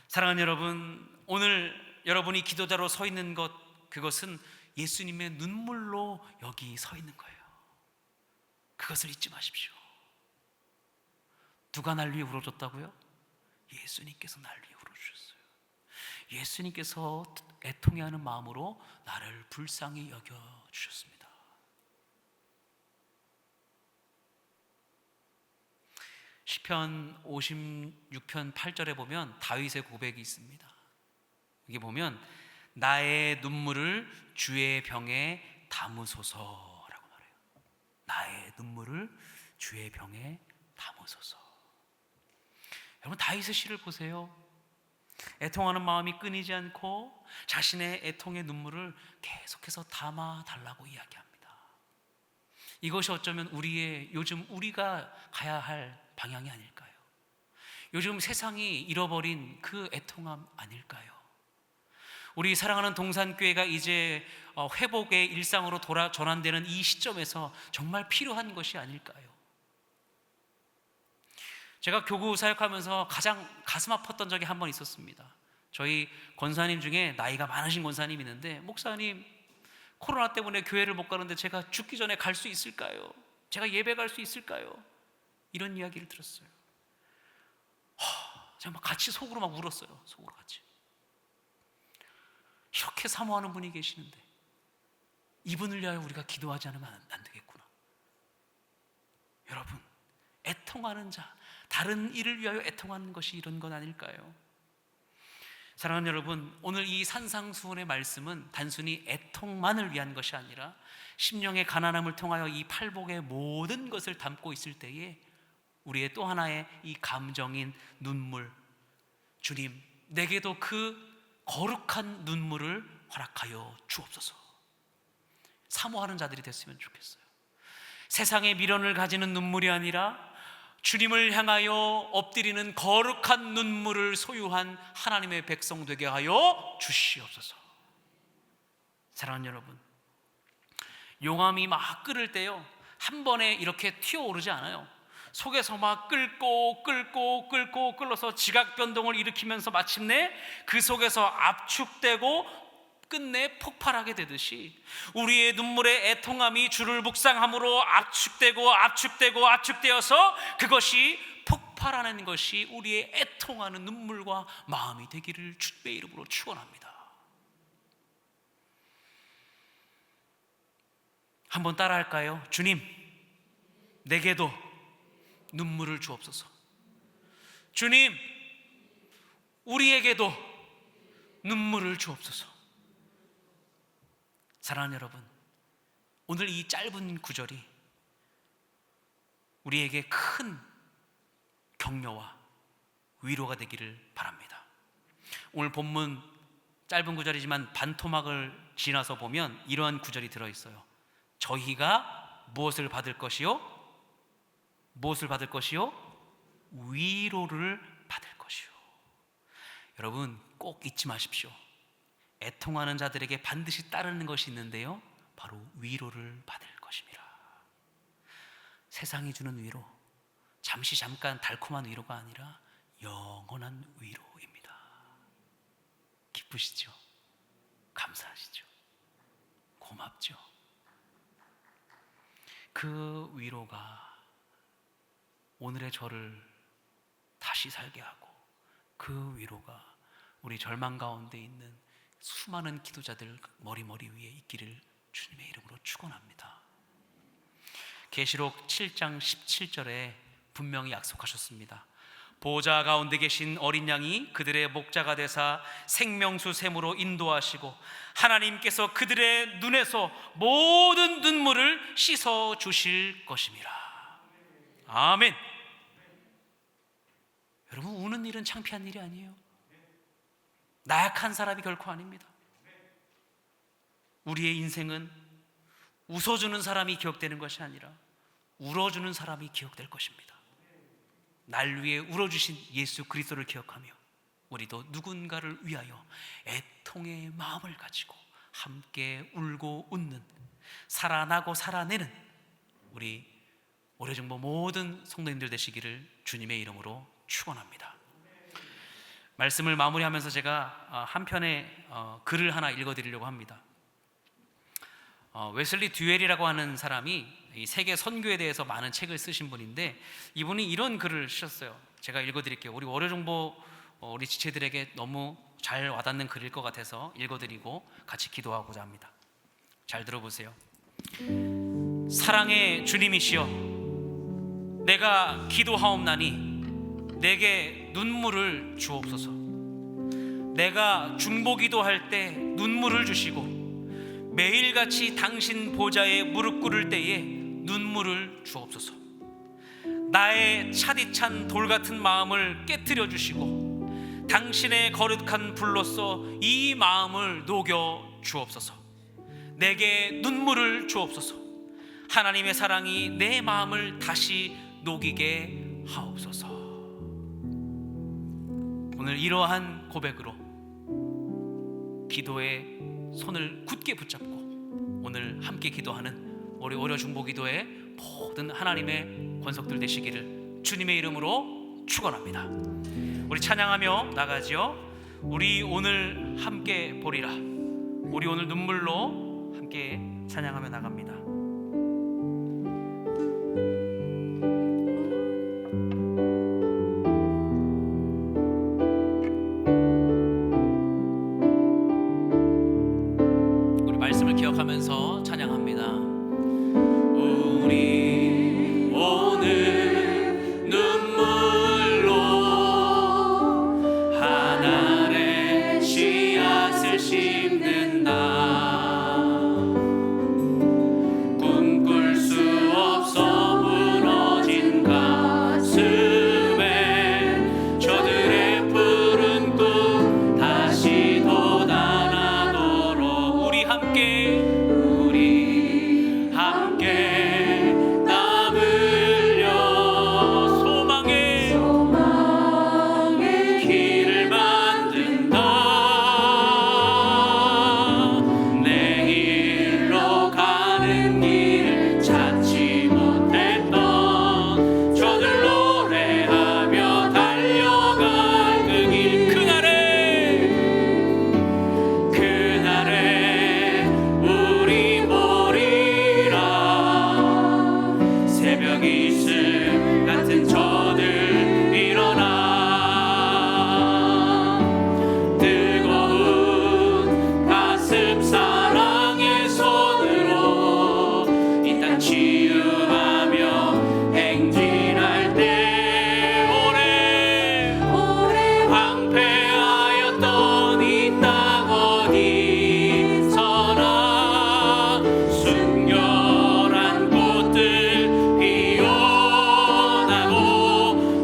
사랑하는 여러분, 오늘 여러분이 기도자로 서 있는 것, 그것은 예수님의 눈물로 여기 서 있는 거예요. 그것을 잊지 마십시오. 누가 날 위해 울어줬다고요? 예수님께서 날 위해 울어주셨어요. 예수님께서 애통해하는 마음으로 나를 불쌍히 여겨주셨습니다. 시편 56편 8절에 보면 다윗의 고백이 있습니다. 여기 보면 나의 눈물을 주의 병에 담으소서라고 말해요. 나의 눈물을 주의 병에 담으소서. 여러분, 다윗의 시를 보세요. 애통하는 마음이 끊이지 않고 자신의 애통의 눈물을 계속해서 담아달라고 이야기합니다. 이것이 어쩌면 요즘 우리가 가야 할 방향이 아닐까요? 요즘 세상이 잃어버린 그 애통함 아닐까요? 우리 사랑하는 동산교회가 이제 회복의 일상으로 전환되는 이 시점에서 정말 필요한 것이 아닐까요? 제가 교구 사역하면서 가장 가슴 아팠던 적이 한 번 있었습니다. 저희 권사님 중에 나이가 많으신 권사님이 있는데, 목사님, 코로나 때문에 교회를 못 가는데 제가 죽기 전에 갈 수 있을까요? 제가 예배 갈 수 있을까요? 이런 이야기를 들었어요. 제가 막 같이 속으로 막 울었어요. 속으로 같이. 이렇게 사모하는 분이 계시는데 이분을 위하여 우리가 기도하지 않으면 안 되겠구나. 여러분, 애통하는 자, 다른 일을 위하여 애통하는 것이 이런 건 아닐까요? 사랑하는 여러분, 오늘 이 산상수훈의 말씀은 단순히 애통만을 위한 것이 아니라 심령의 가난함을 통하여 이 팔복의 모든 것을 담고 있을 때에 우리의 또 하나의 이 감정인 눈물, 주님, 내게도 그 거룩한 눈물을 허락하여 주옵소서. 사모하는 자들이 됐으면 좋겠어요. 세상의 미련을 가지는 눈물이 아니라 주님을 향하여 엎드리는 거룩한 눈물을 소유한 하나님의 백성 되게 하여 주시옵소서. 사랑하는 여러분, 용암이 막 끓을 때요, 한 번에 이렇게 튀어오르지 않아요. 속에서 막 끓어서 지각 변동을 일으키면서 마침내 그 속에서 압축되고 끝내 폭발하게 되듯이 우리의 눈물의 애통함이 주를 묵상함으로 압축되어서 그것이 폭발하는 것이 우리의 애통하는 눈물과 마음이 되기를 주님의 이름으로 축원합니다. 한번 따라할까요? 주님, 내게도 눈물을 주옵소서. 주님, 우리에게도 눈물을 주옵소서. 사랑하는 여러분, 오늘 이 짧은 구절이 우리에게 큰 격려와 위로가 되기를 바랍니다. 오늘 본문 짧은 구절이지만 반토막을 지나서 보면 이러한 구절이 들어있어요. 저희가 무엇을 받을 것이요? 무엇을 받을 것이요? 위로를 받을 것이요. 여러분, 꼭 잊지 마십시오. 애통하는 자들에게 반드시 따르는 것이 있는데요, 바로 위로를 받을 것입니다. 세상이 주는 위로, 잠깐 달콤한 위로가 아니라 영원한 위로입니다. 기쁘시죠? 감사하시죠? 고맙죠? 그 위로가 오늘의 저를 다시 살게 하고, 그 위로가 우리 절망 가운데 있는 수많은 기도자들 머리 위에 있기를 주님의 이름으로 축원합니다. 계시록 7장 17절에 분명히 약속하셨습니다. 보좌 가운데 계신 어린 양이 그들의 목자가 되사 생명수 샘으로 인도하시고 하나님께서 그들의 눈에서 모든 눈물을 씻어 주실 것임이라. 아멘. 여러분, 우는 일은 창피한 일이 아니에요. 나약한 사람이 결코 아닙니다. 우리의 인생은 웃어주는 사람이 기억되는 것이 아니라 울어주는 사람이 기억될 것입니다. 날 위해 울어주신 예수 그리스도를 기억하며 우리도 누군가를 위하여 애통의 마음을 가지고 함께 울고 웃는, 살아나고 살아내는 우리 오래정보 모든 성도님들 되시기를 주님의 이름으로 축원합니다. 말씀을 마무리하면서 제가 한 편의 글을 하나 읽어드리려고 합니다. 웨슬리 듀웰이라고 하는 사람이 이 세계 선교에 대해서 많은 책을 쓰신 분인데, 이분이 이런 글을 쓰셨어요. 제가 읽어드릴게요. 우리 월요정보 우리 지체들에게 너무 잘 와닿는 글일 것 같아서 읽어드리고 같이 기도하고자 합니다. 잘 들어보세요. 사랑의 주님이시여, 내가 기도하옵나니 내게 눈물을 주옵소서. 내가 중보기도 할 때 눈물을 주시고 매일같이 당신 보좌에 무릎 꿇을 때에 눈물을 주옵소서. 나의 차디찬 돌같은 마음을 깨트려 주시고 당신의 거룩한 불로써 이 마음을 녹여 주옵소서. 내게 눈물을 주옵소서. 하나님의 사랑이 내 마음을 다시 녹이게 하옵소서. 오늘 이러한 고백으로 기도의 손을 굳게 붙잡고 오늘 함께 기도하는 우리 오려중보기도의 모든 하나님의 권속들 되시기를 주님의 이름으로 축원합니다. 우리 찬양하며 나가지요. 우리 오늘 함께 보리라. 우리 오늘 눈물로 함께 찬양하며 나갑니다. 우리 말씀을 기억하면서 찬양합니다. 우리 오늘 눈물로 하늘의 씨앗을 심는다. 꿈꿀 수 없어 무너진 가슴에 저들의 푸른 꿈 다시 돋아나도록 우리 함께 땀 흘려 소망의 길을 만든다. 내일로 가는 길을 찾지 못했던 저들 노래하며 달려갈 그 길, 그날에 우리 보리라. 새벽 이슬 같은 저들 일어나 뜨거운 가슴 사랑의 손으로 이 땅 치유하며 행진할 때 오래 황폐하였던 이 땅 어디서나 순결한 꽃들 피어나고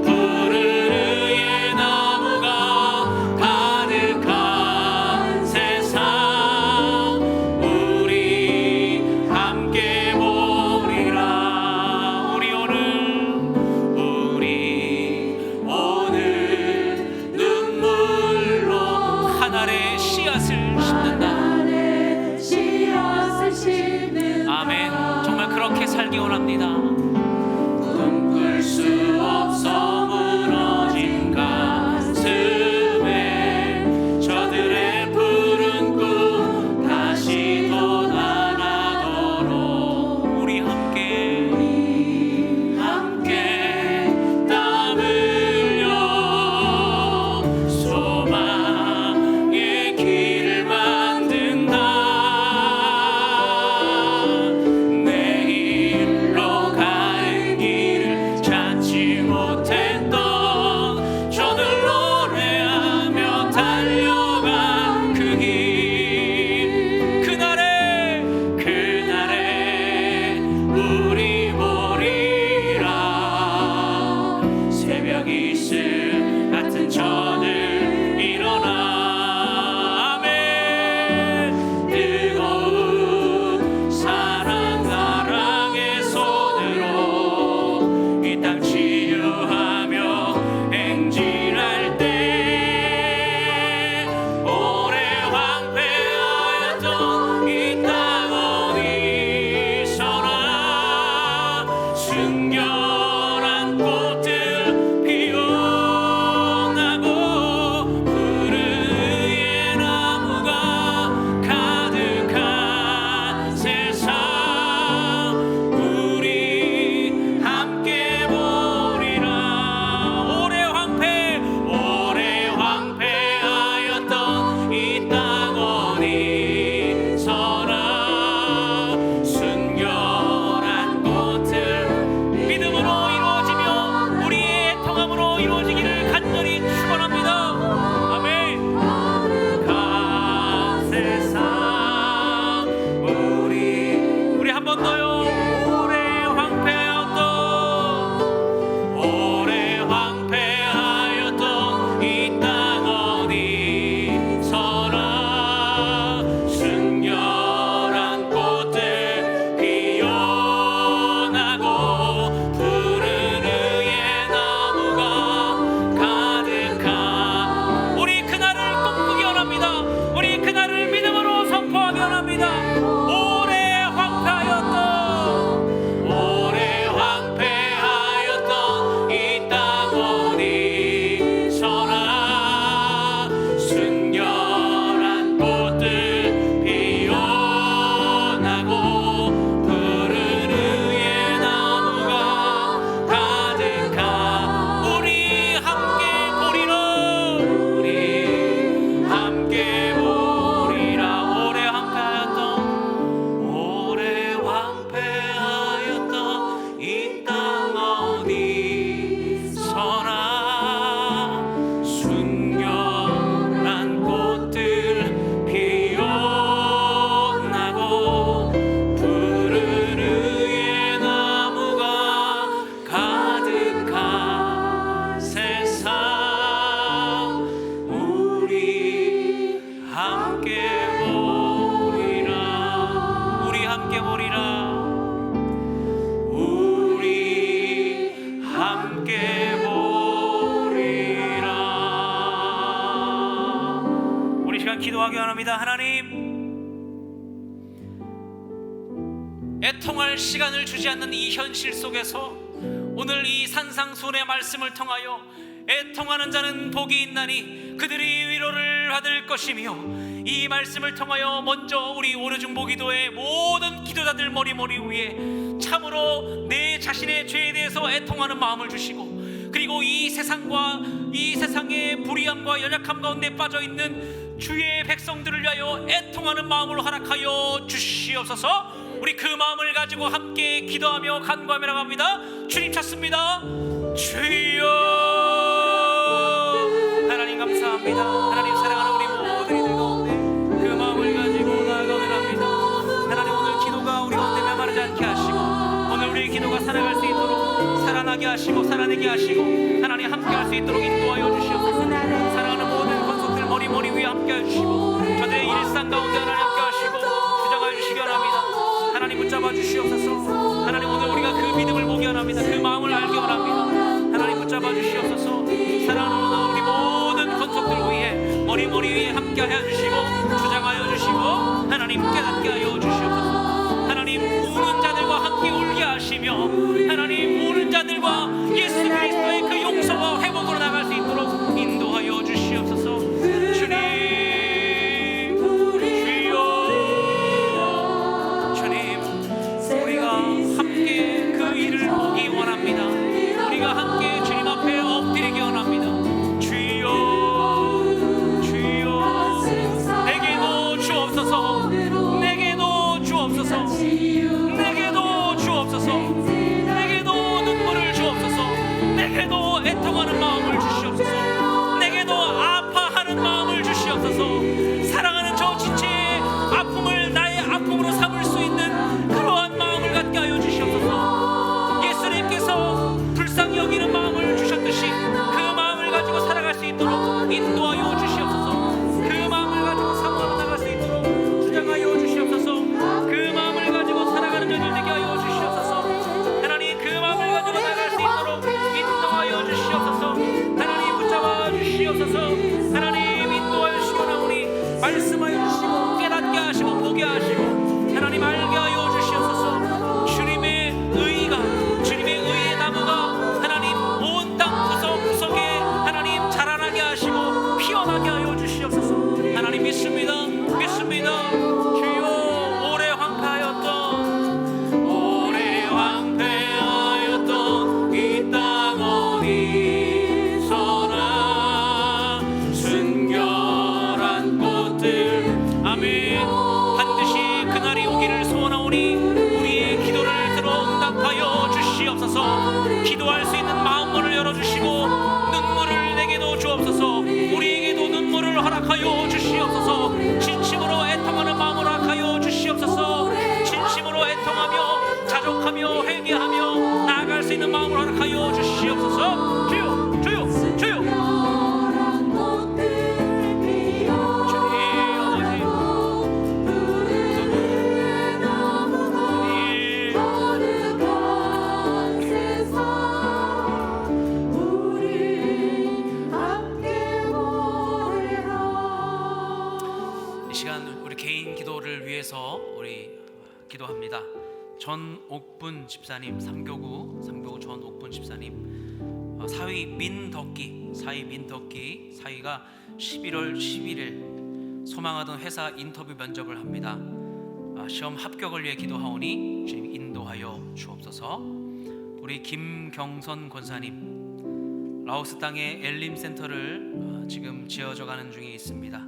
푸른 의의 나무가 가득한 세상 우리 함께 보리라. 우리 오늘 눈물로 하늘의 씨앗을 심는다. 아멘. 정말 그렇게 살기 원합니다. 꿈꿀 수 없어 무너진 가슴에 저들의 푸른 꿈 다시 돋아나도록 우리 함께 순결한 꽃들 피어나고 푸른 의의 나무가 가득한 세상 우리 함께 보리라. 오래 황폐하였던 이 땅 어디서나 순결한 꽃들 믿음으로 이루어지며 우리의 통함으로 이루어지기를 간절히 축원합니다. 아멘. 가 세상 우리 한 번 더요. 오래 황폐하였던 이 땅 어디서나 순결한 꽃들 피어나고 푸른 의의 나무가 가득한 우리 그날을 꿈꾸기 원합니다. 우리 그날을 믿음으로 선포하기 원합니다. 오래 황폐하였던 이 땅 어디서나 순결한 꽃들 피어나고 푸른 의의 나무가 가득한 우리 함께 보리라. 우리 함께 보리라. 오래 황폐하였던 이 땅 어디서나 순결한 꽃들 피어나고 푸른 의의 나무가 가득한 세상 우리 함께 보리라. 우리 함께 보리라. 우리 함께 보리라. 우리 시간 기도하기 원합니다. 하나님, 애통할 시간을 주지 않는 이 현실 속에서 오늘 이 산상수훈의 말씀을 통하여 애통하는 자는 복이 있나니 그들이 위로를 받을 것이며, 이 말씀을 통하여 먼저 우리 오르중보기도의 모든 기도자들 머리 위에 참으로 내 자신의 죄에 대해서 애통하는 마음을 주시고, 그리고 이 세상과 이 세상의 불의함과 연약함 가운데 빠져있는 주의 백성들을 위하여 애통하는 마음으로 허락하여 주시옵소서. 우리 그 마음을 가지고 함께 기도하며 간구하며 나갑니다. 주님 찾습니다. 주여. 하나님 감사합니다. 하나님 사랑하는 우리 모든 이들 가운데 그 마음을 가지고 나아가며 합니다. 하나님, 오늘 기도가 우리 가운데 메마르지 않게 하시고, 오늘 우리의 기도가 살아갈 수 있도록 살아나게 하시고 살아내게 하시고, 하나님 함께 할 수 있도록 인도하여 주시옵소서. 사랑하는 모든 권속들 머리 위에 함께 해주시고, 저들의 일상 가운데 하나님 함께 하시고 주장하여 주시기 원합니다. 하나님 붙잡아 주시옵소서. 하나님, 오늘 우리가 그 믿음을 보기 원합니다. 그 마음을 알기 원합니다. 하나님 붙잡아 주시옵소서. 사랑하는 우리 모든 권속들 위에 머리 위에 함께 하여 주시고 주장하여 주시고, 하나님 깨닫게 하여 주시옵소서. 하나님, 우는 자들과 함께 울게 하시며, 하나님 우는 자들과 예수 그리스도의 그 용서와 회복으로 나갈 수 있도록 인도하여 주시옵소서. 주님, 우리가 함께 그 일을 보기 원합니다. 우리가 함께 주님 앞에 엎드리기 원합니다. 주여, 주여, 내게도 주옵소서. 내게도 주옵소서. 내게도 주옵소서. 내게도 눈물을 주옵소서. 내게도 애통하는 마음을 주시옵소서. 내게도 아파하는 마음을 주시옵소서. 사랑하는 저 지체의 아픔을 나의 아픔으로 삼을 수 있는 그러한 마음을 갖게 하여 주시옵소서. 예수님께서 불쌍히 여기는 마음을 주셨듯이 그 마음을 가지고 살아갈 수 있도록 인도하여 주시옵소서. 그 마음을 가지고 사모하며 나갈 수 있도록 주장하여 주시옵소서. 그 마음을 가지고 살아가는 자들 되게 하여 주시옵소서. 주시옵소서. 기도할 수 있는 마음문을 열어주시고 눈물을 내게도 주옵소서. 우리에게도 눈물을 허락하여 주시옵소서. 진심으로 애통하는 마음을 허락하여 주시옵소서. 진심으로 애통하며 자족하며 회개하며 나아갈 수 있는 마음을 허락하여 주시옵소서. 주여 주여 주여. 특별한 꽃들 피어 푸른 나무가 거룩한 세상 우리 함께 모이라. 이 시간 우리 개인 기도를 위해서 우리 기도합니다. 전옥분 집사님, 삼교구 전옥분 집사님, 사위 민덕기 사위가 11월 11일 소망하던 회사 인터뷰 면접을 합니다. 시험 합격을 위해 기도하오니 주님 인도하여 주옵소서. 우리 김경선 권사님, 라오스 땅에 엘림 센터를 지금 지어져 가는 중에 있습니다.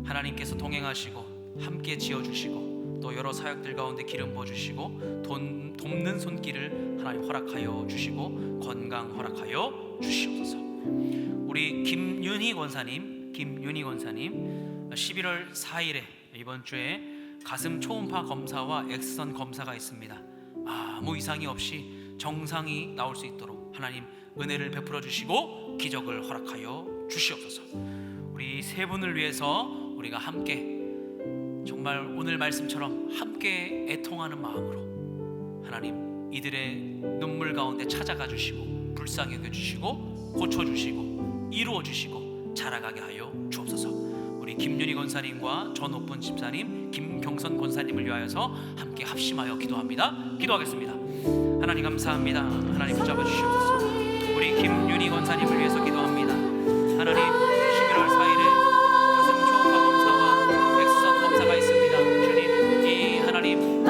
하나님께서 동행하시고 함께 지어주시고 또 여러 사역들 가운데 기름 부어주시고 돕는 손길을 하나님 허락하여 주시고 건강 허락하여 주시옵소서. 우리 김윤희 권사님 11월 4일에 이번 주에 가슴 초음파 검사와 엑스선 검사가 있습니다. 아무 이상이 없이 정상이 나올 수 있도록 하나님 은혜를 베풀어 주시고 기적을 허락하여 주시옵소서. 우리 세 분을 위해서 우리가 함께 정말 오늘 말씀처럼 함께 애통하는 마음으로 하나님 이들의 눈물 가운데 찾아가 주시고 불쌍히 여겨 주시고 고쳐 주시고 이루어 주시고 자라가게 하여 주옵소서. 우리 김윤희 권사님과 전옥분 집사님, 김경선 권사님을 위하여서 함께 합심하여 기도합니다. 기도하겠습니다. 하나님 감사합니다. 하나님 붙잡아 주시옵소서. 우리 김윤희 권사님을 위해서 기도합니다. 하나님 11월 4일에 가슴 초음파 검사와 엑스선 검사가 있습니다. 주님 이 하나님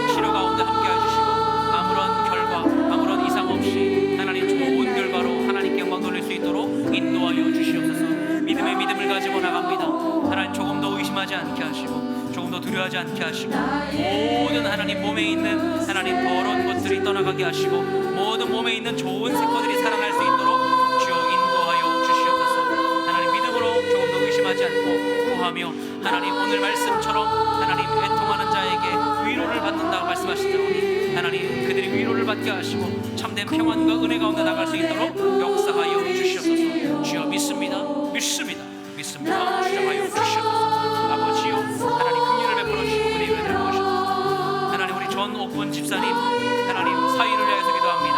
치료 가운데 함께해 주시고 아무런 결과 아무런 이상 없이 하나님 좋은 결과로 하나님께 영광 돌릴 수 있도록 인도하여 주시옵소서. 믿음의 믿음을 가지고 나갑니다. 하나님 조금 더 의심하지 않게 하시고 조금 더 두려워하지 않게 하시고 모든 하나님 몸에 있는 하나님 더러운 것들이 떠나가게 하시고 모든 몸에 있는 좋은 세포들이 살아날 수 있도록 주여 인도하여 주시옵소서. 하나님 믿음으로 조금 더 의심하지 않고 구하며 하나님 오늘 말씀처럼 하나님 애통하는 자에게 위로를 받는다고 말씀하시더니 하나님 그들이 위로를 받게 하시고 참된 평안과 은혜 가운데 나갈 수 있도록 역사하여 주시옵소서. 주여 믿습니다. 주장하여 주시옵소서. 아버지요 하나님 긍휼을 베풀어 주시고 은혜의 은혜를 부으시옵소서. 하나님 우리 전옥분 집사님 하나님 사위를 위해서 기도합니다.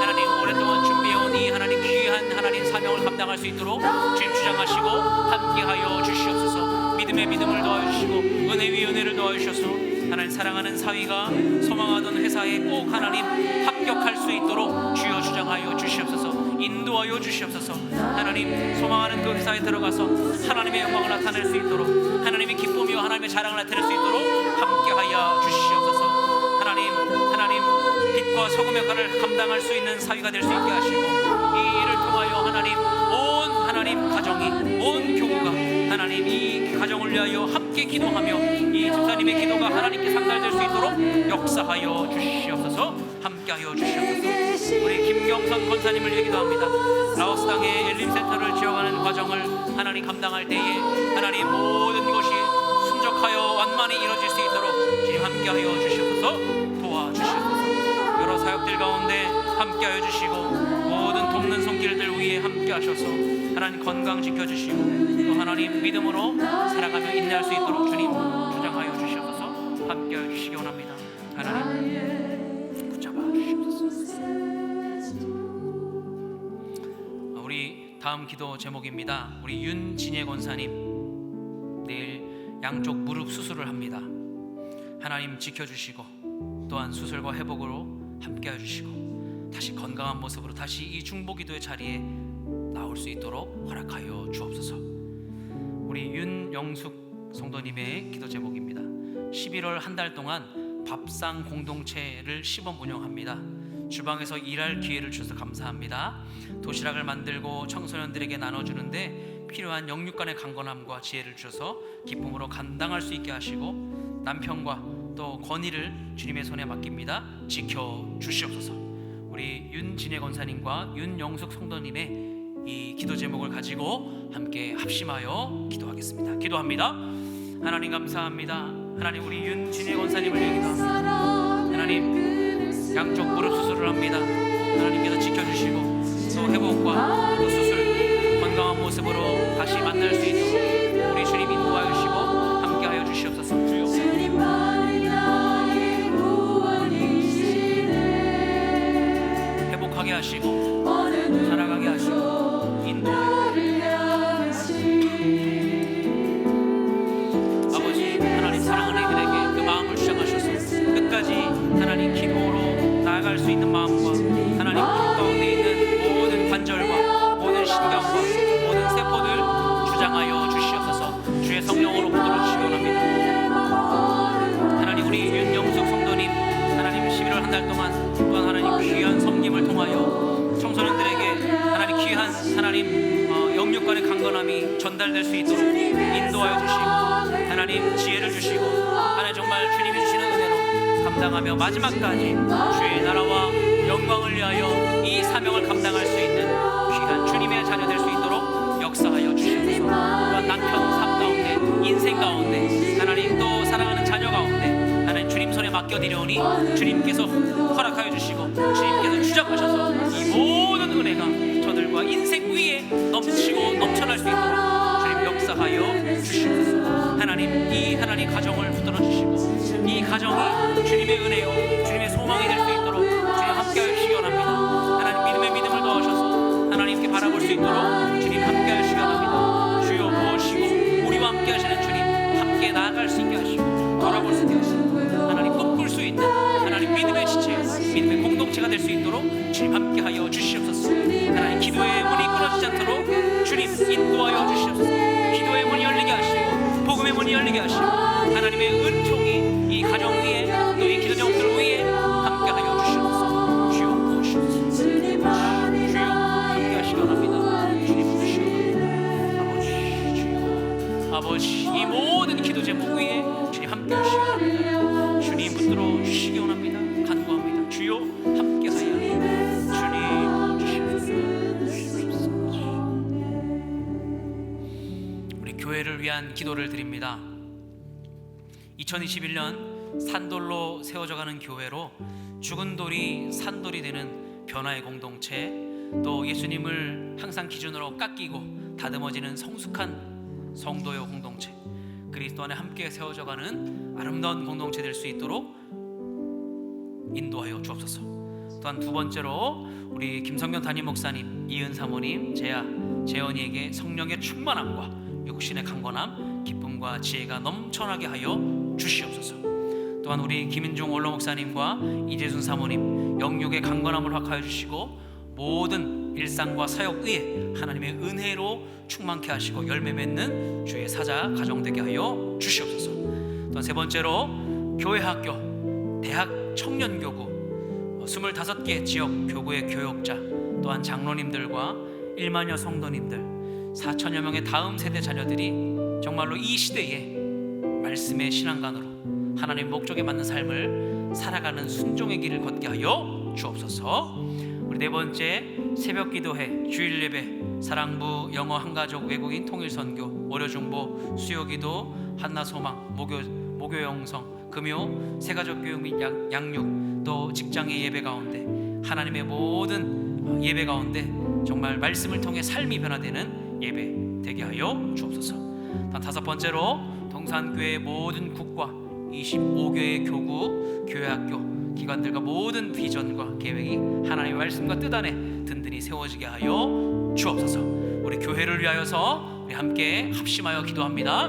하나님 오랫동안 준비해온 이 하나님 귀한 하나님 사명을 감당할 수 있도록 주님 주장하시고 함께하여 주시옵소서. 믿음의 믿음을 도와주시고 은혜 위 은혜를 도와주셔서 하나님 사랑하는 사위가 소망하던 회사에 꼭 하나님 합격할 수 있도록 주여 주장하여 주시옵소서. 인도하여 주시옵소서. 하나님 소망하는 그 회사에 들어가서 하나님의 영광을 나타낼 수 있도록 하나님의 기쁨이와 하나님의 자랑을 나타낼 수 있도록 함께하여 주시옵소서. 하나님 빛과 소금 역할을 감당할 수 있는 사위가 될 수 있게 하시고 이 일을 통하여 하나님 온 하나님 가정이 온 교구가 하나님 이 가정을 위하여 함께 기도하며 이 집사님의 기도가 하나님께 상달될 수 있도록 역사하여 주시옵소서. 함께하여 주시옵소서. 우리 김경선 권사님을 얘기도합니다. 라오스 땅에 엘림센터를 지어가는 과정을 하나님 감당할 때에 하나님 모든 것이 순적하여 완만히 이루어질 수 있도록 주님 함께하여 주시옵소서. 도와주시옵소서. 여러 사역들 가운데 함께하여 주시고 모든 돕는 손길들 위에 함께하셔서 하나님 건강 지켜주시고 또 하나님 믿음으로 살아가며 인내할 수 있도록 주님 주장하여 주시옵소서. 함께하여 주시기 원합니다. 하나님 붙잡아 주시옵소서. 우리 다음 기도 제목입니다. 우리 윤진예 권사님 내일 양쪽 무릎 수술을 합니다. 하나님 지켜주시고 또한 수술과 회복으로 함께해 주시고 다시 건강한 모습으로 다시 이 중보기도의 자리에 나올 수 있도록 허락하여 주옵소서. 우리 윤영숙 성도님의 기도 제목입니다. 11월 한 달 동안 밥상 공동체를 시범 운영합니다. 주방에서 일할 기회를 주셔서 감사합니다. 도시락을 만들고 청소년들에게 나눠주는데 필요한 영육 간의 강건함과 지혜를 주셔서 기쁨으로 감당할 수 있게 하시고 남편과 또 권위를 주님의 손에 맡깁니다. 지켜주시옵소서. 우리 윤진혜 권사님과 윤영숙 성도님의 이 기도 제목을 가지고 함께 합심하여 기도하겠습니다. 기도합니다. 하나님 감사합니다. 하나님 우리 윤진혜 권사님을 위해 기도합니다. 하나님 양쪽 무릎 수술을 합니다. 하나님께서 지켜주시고 또 회복과 또 수술 건강한 모습으로 다시 만날 수 있도록 우리 주님 인도하여 주시고 함께하여 주시옵소서. 주여 주님만이 나의 구원이시네. 회복하게 하시고 어느 살아가게 하시고 누구도 인도하여 나를 향하시 아버지 하나님 사랑하는 이들에게 그 마음을 주장하셔서 끝까지 하나님 기도로 나아갈 수 있는 마음과 하나님 무릎 가운데 있는 모든 관절과 모든 신경과 모든 세포들 주장하여 주시옵소서. 주의 성령으로 붙들어 주시기 원합니다. 하나님 우리 윤영숙 성도님 하나님 11월 한 달 동안 또한 하나님 귀한 섬김을 통하여 청소년들에게 하나님 귀한 하나님 영육간의 강건함이 전달될 수 있도록 인도하여 주시고 하나님 지혜를 주시고 하나님 정말 주님이 주시는 은혜로 감당하며 마지막까지 주의 나라와 영광을 위하여 이 사명을 감당할 수 있는 귀한 주님의 자녀 될 수 있도록 역사하여 주시옵소서. 또한 남편 삶 가운데 인생 가운데 하나님 또 사랑하는 자녀 가운데 하나님 주님 손에 맡겨드리오니 주님께서 허락하여 주시고 주님께서 주장하셔서 이 모든 은혜가 저들과 인생 위에 넘치고 넘쳐날 수 있도록 주님 역사하여 주시옵소서. 하나님 이 하나님 가정을 붙들어 주시고 이 가정이 주님의 은혜요 주님의 소망이 될 수 있도록 주님 함께하여 주시기 원합니다. 하나님 믿음의 믿음을 더하셔서 하나님께 바라볼 수 있도록 주님 함께하여 주시기 원합니다. 주여 보시고 우리와 함께하시는 주님 함께 나아갈 수 있게 하시고 돌아볼 수 있게 하시고 하나님 꿈꿀 수 있는 하나님 믿음의 지체 믿음의 공동체가 될 수 있도록 주님 함께하여 주시옵소서. 하나님 기도의 문이 끊어지지 않도록 주님 인도하여 주시옵소서. 기도의 문이 열리게 하시고 복음의 문이 열리게 하시고 하나님의 은총이 이 가정 위에 또 이 기도 제목들 위에 함께하여 주시옵소서. 주여 보시옵소서. 주여 함께 하시기 원합니다. 주님 보시옵소서. 아버지 주여 아버지 이 모든 기도 제목 위에 주님 함께 하시기 원합니다. 주님 붙들어 주시기 원합니다. 간구합니다. 주여 함께하여 주님 주시옵소서. 우리 교회를 위한 기도를 드립니다. 2021년 산돌로 세워져가는 교회로 죽은 돌이 산돌이 되는 변화의 공동체, 또 예수님을 항상 기준으로 깎이고 다듬어지는 성숙한 성도의 공동체, 그리스도 안에 함께 세워져가는 아름다운 공동체 될 수 있도록 인도하여 주옵소서. 또한 두 번째로 우리 김성경 담임 목사님, 이은 사모님, 재현이에게 성령의 충만함과 육신의 강건함, 기쁨과 지혜가 넘쳐나게 하여 주시옵소서. 또한 우리 김인중 원로 목사님과 이재순 사모님 영육의 강건함을 확하여 주시고 모든 일상과 사역 위에 하나님의 은혜로 충만케 하시고 열매 맺는 주의 사자 가정 되게 하여 주시옵소서. 또한 세 번째로 교회 학교, 대학 청년교구 25개 지역 교구의 교역자, 또한 장로님들과 1만여 성도님들 4천여 명의 다음 세대 자녀들이 정말로 이 시대에 말씀의 신앙관으로 하나님 목적에 맞는 삶을 살아가는 순종의 길을 걷게 하여 주옵소서. 우리 네 번째 새벽 기도회, 주일 예배, 사랑부, 영어 한가족, 외국인 통일선교, 월요중보, 수요기도, 한나소망, 목요 영성, 금요 새가족 교육 및 양육, 또 직장의 예배 가운데 하나님의 모든 예배 가운데 정말 말씀을 통해 삶이 변화되는 예배 되게 하여 주옵소서. 다섯 번째로 동산교회 모든 국과 25교회 교구, 교회학교, 기관들과 모든 비전과 계획이 하나님의 말씀과 뜻 안에 든든히 세워지게 하여 주옵소서. 우리 교회를 위하여서 우리 함께 합심하여 기도합니다.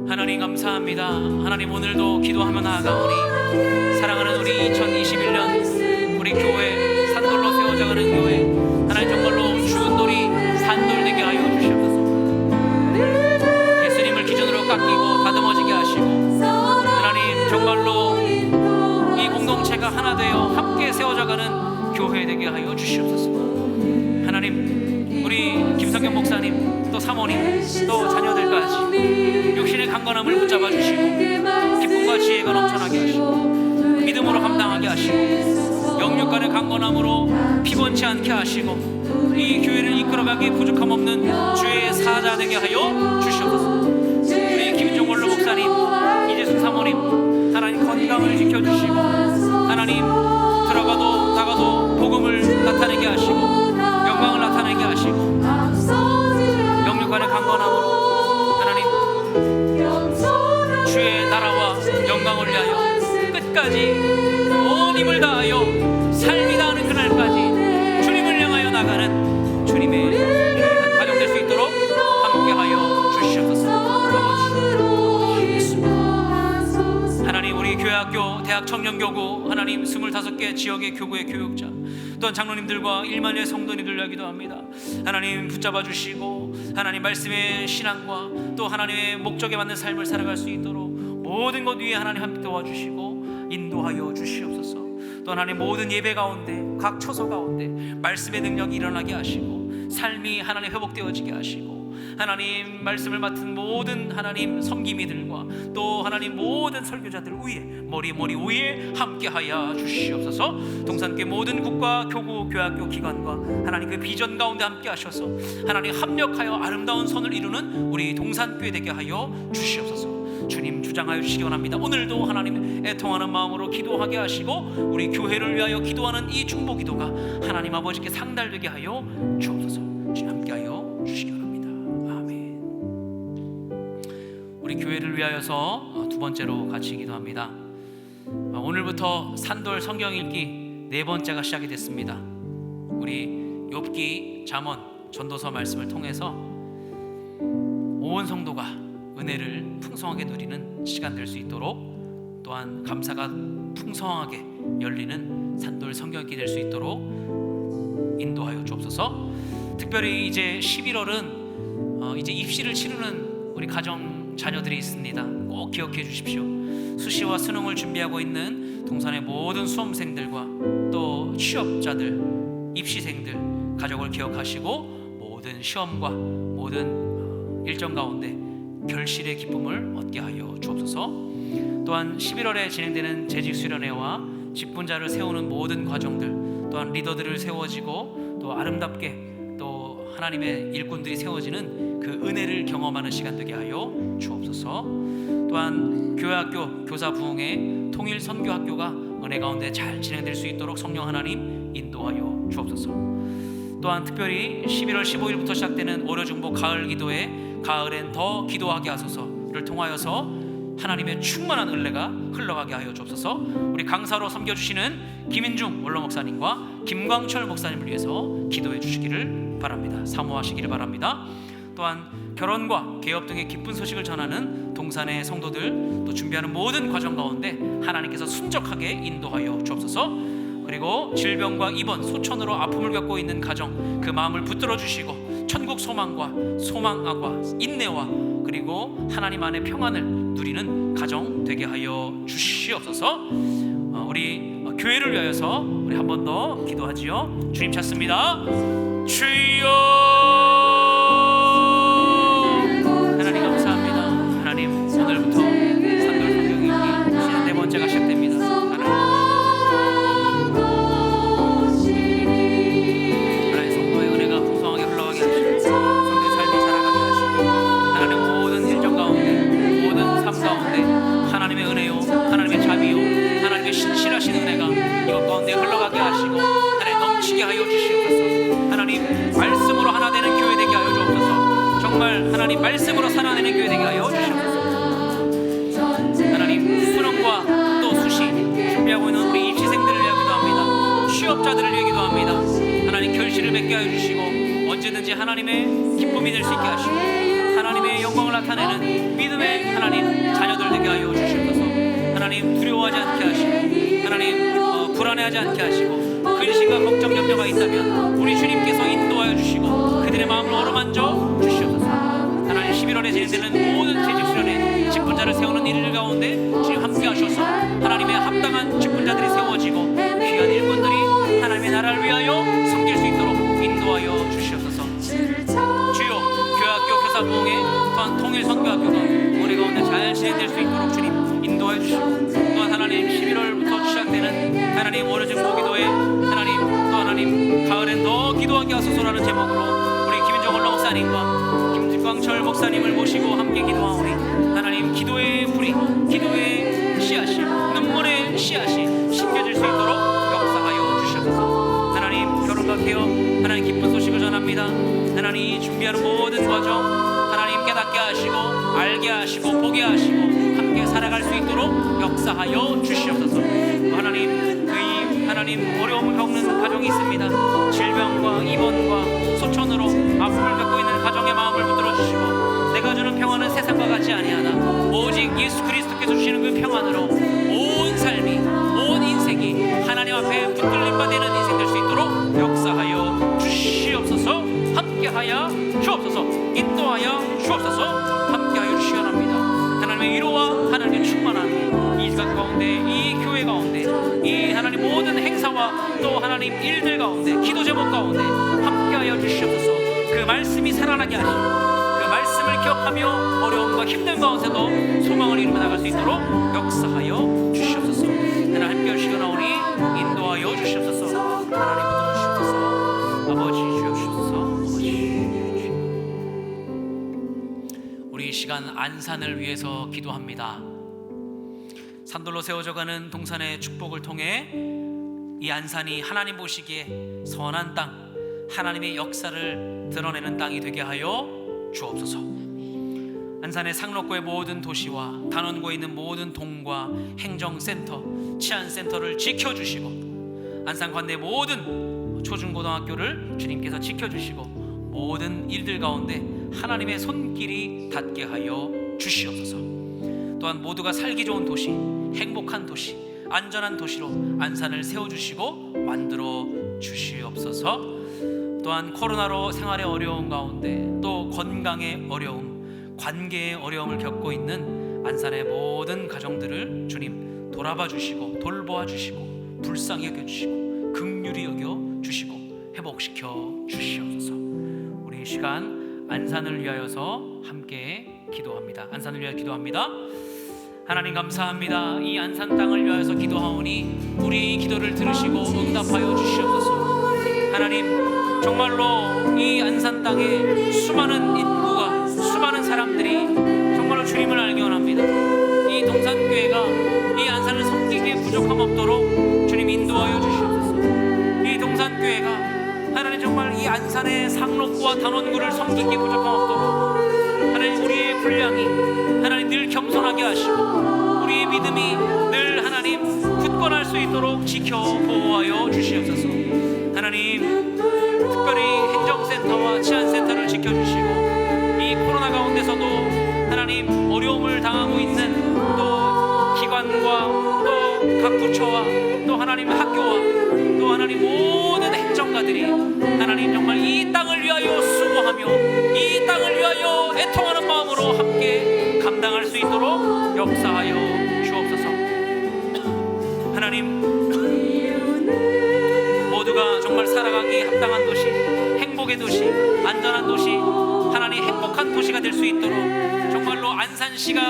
하나님 감사합니다. 하나님 오늘도 기도하며 나아가오니 사랑하는 우리 2021년 우리 교회 산돌로 세워져가는 교회 하나님 정말로 죽은 돌이 산돌 되게 하여 주시옵소서. 예수님을 기준으로 깎이고 다듬어지게 하시고 하나님 정말로 이 공동체가 하나 되어 함께 세워져가는 교회 되게 하여 주시옵소서. 하나님 우리 김성경 목사님 또 사모님 또 자녀들까지 육신의 강건함을 붙잡아 주시고 기쁨과 지혜가 넘쳐나게 하시고 믿음으로 감당하게 하시고 영육 간의 강건함으로 피곤치 않게 하시고 이 교회를 이끌어가기에 부족함 없는 주의 사자 되게 하여 주시옵소서. 우리 김종원로 목사님, 이재순 사모님, 하나님 건강을 지켜주시고 하나님 들어가도 나가도 복음을 나타내게 하시고 영광을 나타내게 하시고 영육 간의 강건함으로 하나님 주의 나라와 영광을 위하여 끝까지 온 힘을 다하여 삶이 다하는 그날까지 주님을 향하여 나가는 주님의 귀한 가정 될 수 있도록 함께하여 주시옵소서. 하나님 우리 교회학교 대학 청년교구 하나님 25개 지역의 교구의 교육자 또한 장로님들과 1만의 성도님들 이야기도 합니다. 하나님 붙잡아 주시고 하나님 말씀의 신앙과 또 하나님의 목적에 맞는 삶을 살아갈 수 있도록 모든 것 위에 하나님 함께 도와주시고 인도하여 주시옵소서. 또 하나님 모든 예배 가운데 각 처소 가운데 말씀의 능력이 일어나게 하시고 삶이 하나님 회복되어지게 하시고 하나님 말씀을 맡은 모든 하나님 섬기미들과 또 하나님 모든 설교자들 위에 머리 위에 함께하여 주시옵소서. 동산교회 모든 국가 교구 교학교 기관과 하나님 그 비전 가운데 함께 하셔서 하나님 합력하여 아름다운 선을 이루는 우리 동산교회 되게 하여 주시옵소서. 주님 주장하여 주시기 원합니다. 오늘도 하나님 애통하는 마음으로 기도하게 하시고 우리 교회를 위하여 기도하는 이 중보 기도가 하나님 아버지께 상달되게 하여 주옵소서. 주님 함께하여 주시기 원합니다. 아멘. 우리 교회를 위하여서 두 번째로 같이 기도합니다. 오늘부터 산돌 성경 읽기 4번째가 시작이 됐습니다. 우리 욥기, 잠언, 전도서 말씀을 통해서 온 성도가 은혜를 풍성하게 누리는 시간 될 수 있도록 또한 감사가 풍성하게 열리는 산돌 성경 읽기 될 수 있도록 인도하여 주옵소서. 특별히 이제 11월은 이제 입시를 치르는 우리 가정 자녀들이 있습니다. 꼭 기억해 주십시오. 수시와 수능을 준비하고 있는 동산의 모든 수험생들과 또 취업자들, 입시생들 가족을 기억하시고 모든 시험과 모든 일정 가운데 결실의 기쁨을 얻게 하여 주옵소서. 또한 11월에 진행되는 재직수련회와 직분자를 세우는 모든 과정들 또한 리더들을 세워지고 또 아름답게 또 하나님의 일꾼들이 세워지는 그 은혜를 경험하는 시간 되게 하여 주옵소서. 또한 교회학교 교사 부흥회 통일 선교학교가 은혜 가운데 잘 진행될 수 있도록 성령 하나님 인도하여 주옵소서. 또한 특별히 11월 15일부터 시작되는 월요중보 가을 기도회 가을엔 더 기도하게 하소서를 통하여서 하나님의 충만한 은혜가 흘러가게 하여 주옵소서. 우리 강사로 섬겨주시는 김인중 원로 목사님과 김광철 목사님을 위해서 기도해 주시기를 바랍니다. 사모하시기를 바랍니다. 또한 결혼과 개업 등의 기쁜 소식을 전하는 동산의 성도들 또 준비하는 모든 과정 가운데 하나님께서 순적하게 인도하여 주옵소서. 그리고 질병과 입원, 소천으로 아픔을 겪고 있는 가정 그 마음을 붙들어 주시고 천국 소망과 소망과 인내와 그리고 하나님 안의 평안을 누리는 가정 되게 하여 주시옵소서. 우리 교회를 위하여서 우리 한 번 더 기도하지요. 주님 찾습니다. 주여 하나님 감사합니다. 하나님 오늘부터 산돌 성경 읽기 시간 4번째가 시작됩니다. 하나님 성도의 은혜가 풍성하게 흘러가게 하시고 성도의 삶이 살아가게 하시고 하나님 모든 일정 가운데 모든 삶 가운데 하나님의 은혜요 하나님의 자비요 하나님의 신실하신 은혜가 이것 가운데 흘러가게 하시고 하나님 넘치게 하여 주시옵소서. 하나님 말씀으로 하나 되는 교회 되게 하여 주옵소서. 정말 하나님 말씀으로 살아내는 교회 되게 하여 주시옵소서. 하나님 수능과 또 수시 준비하고 있는 우리 입시생들을 위하여 기도합니다. 취업자들을 위해 기도합니다. 하나님 결실을 맺게 하여 주시고 언제든지 하나님의 기쁨이 될 수 있게 하시고 하나님의 영광을 나타내는 믿음의 하나님 자녀들 되게 하여 주시옵소서. 하나님 두려워하지 않게 하시고 하나님 불안해하지 않게 하시고 근심과 걱정 염려가 있다면 우리 주님께서 인도하여 주시고 그들의 마음을 어루만져 주시옵소서. 하나님 11월에 진행되는 모든 재직수련회 직분자를 세우는 일들 가운데 주님 함께 하셔서 하나님의 합당한 직분자들이 세워지고 귀한 일꾼들이 하나님의 나라를 위하여 섬길 수 있도록 인도하여 주시옵소서. 주여 교회학교 교사부흥회 또한 통일선교학교가 우리 가운데 잘 진행될 수 있도록 주님 인도하여 주시고 또한 하나님 11월부터 시작되는 하나님 월요중보 기도회 기도하게 하소서라는 제목으로 우리 김인종 원로 목사님과 김광철 목사님을 모시고 함께 기도하오니 하나님 기도의 불이, 기도의 씨앗이, 눈물의 씨앗이 심겨질 수 있도록 역사하여 주시옵소서. 하나님 결혼과 개업 하나님 기쁜 소식을 전합니다. 하나님 준비하는 모든 과정 하나님 깨닫게 하시고 알게 하시고 보게 하시고 함께 살아갈 수 있도록 역사하여 주시옵소서. 하나님 어려움을 겪는 가정이 있습니다. 질병과 입원과 소천으로 아픔을 겪고 있는 가정의 마음을 붙들어 주시고 내가 주는 평안은 세상과 같지 아니하나 오직 예수 그리스도께서 주시는 그 평안으로 온 삶이 온 인생이 하나님 앞에 붙들림 바 되는 인생 될 수 있도록 역사하여 주시옵소서. 함께하여 주옵소서. 인도하여 주옵소서. 함께하여 주시옵소서. 하나님의 위로와 하나님의 충만함이 이 시간 가운데 이 교회 가운데 이 하나님 모든 행사와 또 하나님 일들 가운데 기도 제목 가운데 함께하여 주시옵소서. 그 말씀이 살아나게 하시고 그 말씀을 기억하며 어려움과 힘든 가운데도 소망을 이루며 나갈 수 있도록 역사하여 주시옵소서. 하나님 함께하여 주시오나오니 인도하여 주시옵소서. 하나님 붙들어 주시옵소서. 아버지 주옵소서. 아버지 우리 이 시간 안산을 위해서 기도합니다. 산돌로 세워져가는 동산의 축복을 통해 이 안산이 하나님 보시기에 선한 땅, 하나님의 역사를 드러내는 땅이 되게 하여 주옵소서. 안산의 상록구의 모든 도시와 단원구에 있는 모든 동과 행정센터, 치안센터를 지켜주시고 안산 관내 모든 초중고등학교를 주님께서 지켜주시고 모든 일들 가운데 하나님의 손길이 닿게 하여 주시옵소서. 또한 모두가 살기 좋은 도시, 행복한 도시, 안전한 도시로 안산을 세워주시고 만들어 주시옵소서. 또한 코로나로 생활의 어려움 가운데 또 건강의 어려움, 관계의 어려움을 겪고 있는 안산의 모든 가정들을 주님 돌아봐 주시고 돌보아 주시고 불쌍히 여겨주시고 긍휼히 여겨주시고 회복시켜 주시옵소서. 우리 이 시간 안산을 위하여서 함께 기도합니다. 안산을 위하여 기도합니다. 하나님 감사합니다. 이 안산 땅을 위하여서 기도하오니 우리 기도를 들으시고 응답하여 주시옵소서. 하나님 정말로 이 안산 땅에 수많은 인구가 수많은 사람들이 정말로 주님을 알기 원합니다. 이 동산교회가 이 안산을 섬기기에 부족함 없도록 주님 인도하여 주시옵소서. 이 동산교회가 하나님 정말 이 안산의 상록구와 단원구를 섬기기에 부족함 없도록 하나님 우리의 분량이 하나님 늘 겸손하게 하시고 우리의 믿음이 늘 하나님 굳건할 수 있도록 지켜 보호하여 주시옵소서. 하나님 특별히 행정센터와 치안센터를 지켜주시고 이 코로나 가운데서도 하나님 어려움을 당하고 있는 또 기관과 또 각 부처와 또 하나님 학교와 또 하나님 모든 행정가들이 하나님 정말 이 땅을 위하여 수고하며 이 땅을 위하여 애통하는 마음으로 함께 감당할 수 있도록 역사하여 주옵소서. 하나님 모두가 정말 살아가기 합당한 도시, 행복의 도시, 안전한 도시, 하나님 행복한 도시가 될 수 있도록 정말로 안산시가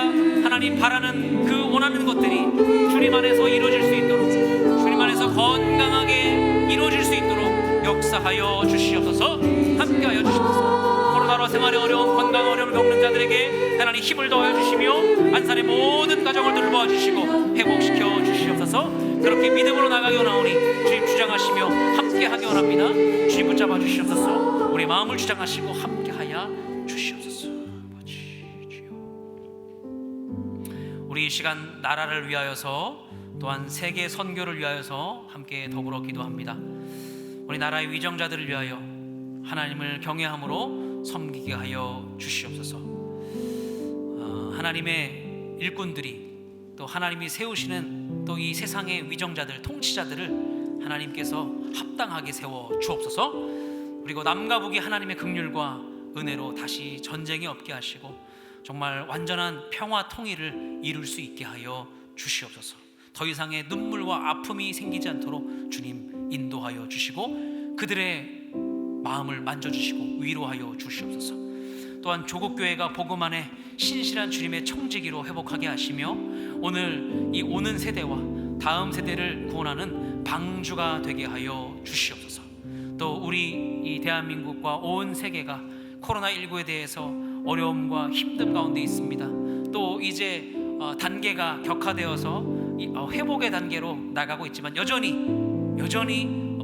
하나님 바라는 그 원하는 것들이 주님 안에서 이루어질 수 있도록 주님 안에서 건강하게 이루어질 수 있도록 역사하여 주시옵소서. 함께하여 주시옵소서. 코로나로 생활의 어려움, 건강 어려움을 겪는 자들에게 하나님 힘을 더하여 주시며 안산의 모든 가정을 돌보아 주시고 회복시켜 주시옵소서. 그렇게 믿음으로 나가기 원하오니 주님 주장하시며 함께하기 원합니다. 주님 붙잡아 주시옵소서. 우리 마음을 주장하시고 함께하여 주시옵소서. 아버지 주여, 우리 이 시간 나라를 위하여서 또한 세계 선교를 위하여서 함께 더불어 기도합니다. 우리 나라의 위정자들을 위하여 하나님을 경외함으로 섬기게 하여 주시옵소서. 하나님의 일꾼들이 또 하나님이 세우시는 또 이 세상의 위정자들, 통치자들을 하나님께서 합당하게 세워 주옵소서. 그리고 남과 북이 하나님의 긍휼과 은혜로 다시 전쟁이 없게 하시고 정말 완전한 평화 통일을 이룰 수 있게 하여 주시옵소서. 더 이상의 눈물과 아픔이 생기지 않도록 주님 인도하여 주시고 그들의 마음을 만져주시고 위로하여 주시옵소서. 또한 조국교회가 복음 안에 신실한 주님의 청지기로 회복하게 하시며 오늘 이 오는 세대와 다음 세대를 구원하는 방주가 되게 하여 주시옵소서. 또 우리 이 대한민국과 온 세계가 코로나19에 대해서 어려움과 힘듦 가운데 있습니다. 또 이제 단계가 격화되어서 회복의 단계로 나가고 있지만 여전히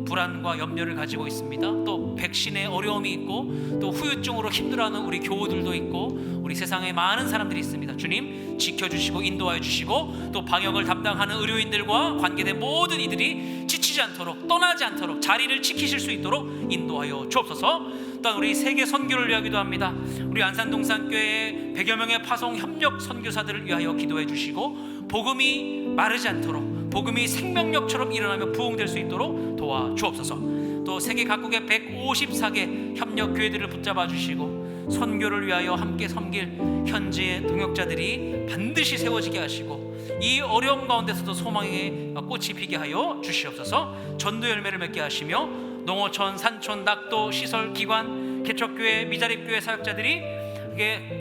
불안과 염려를 가지고 있습니다. 또 백신에 어려움이 있고 또 후유증으로 힘들어하는 우리 교우들도 있고 우리 세상에 많은 사람들이 있습니다. 주님 지켜주시고 인도하여 주시고 또 방역을 담당하는 의료인들과 관계된 모든 이들이 지치지 않도록 떠나지 않도록 자리를 지키실 수 있도록 인도하여 주옵소서. 또한 우리 세계 선교를 위하기도 합니다. 우리 안산동산교회의 100여 명의 파송 협력 선교사들을 위하여 기도해 주시고 복음이 마르지 않도록 복음이 생명력처럼 일어나며 부흥될 수 있도록 도와주옵소서. 또 세계 각국의 154개 협력 교회들을 붙잡아 주시고 선교를 위하여 함께 섬길 현지의 동역자들이 반드시 세워지게 하시고 이 어려움 가운데서도 소망의 꽃이 피게 하여 주시옵소서. 전도 열매를 맺게 하시며 농어촌, 산촌, 낙도, 시설, 기관, 개척교회, 미자립교회 사역자들이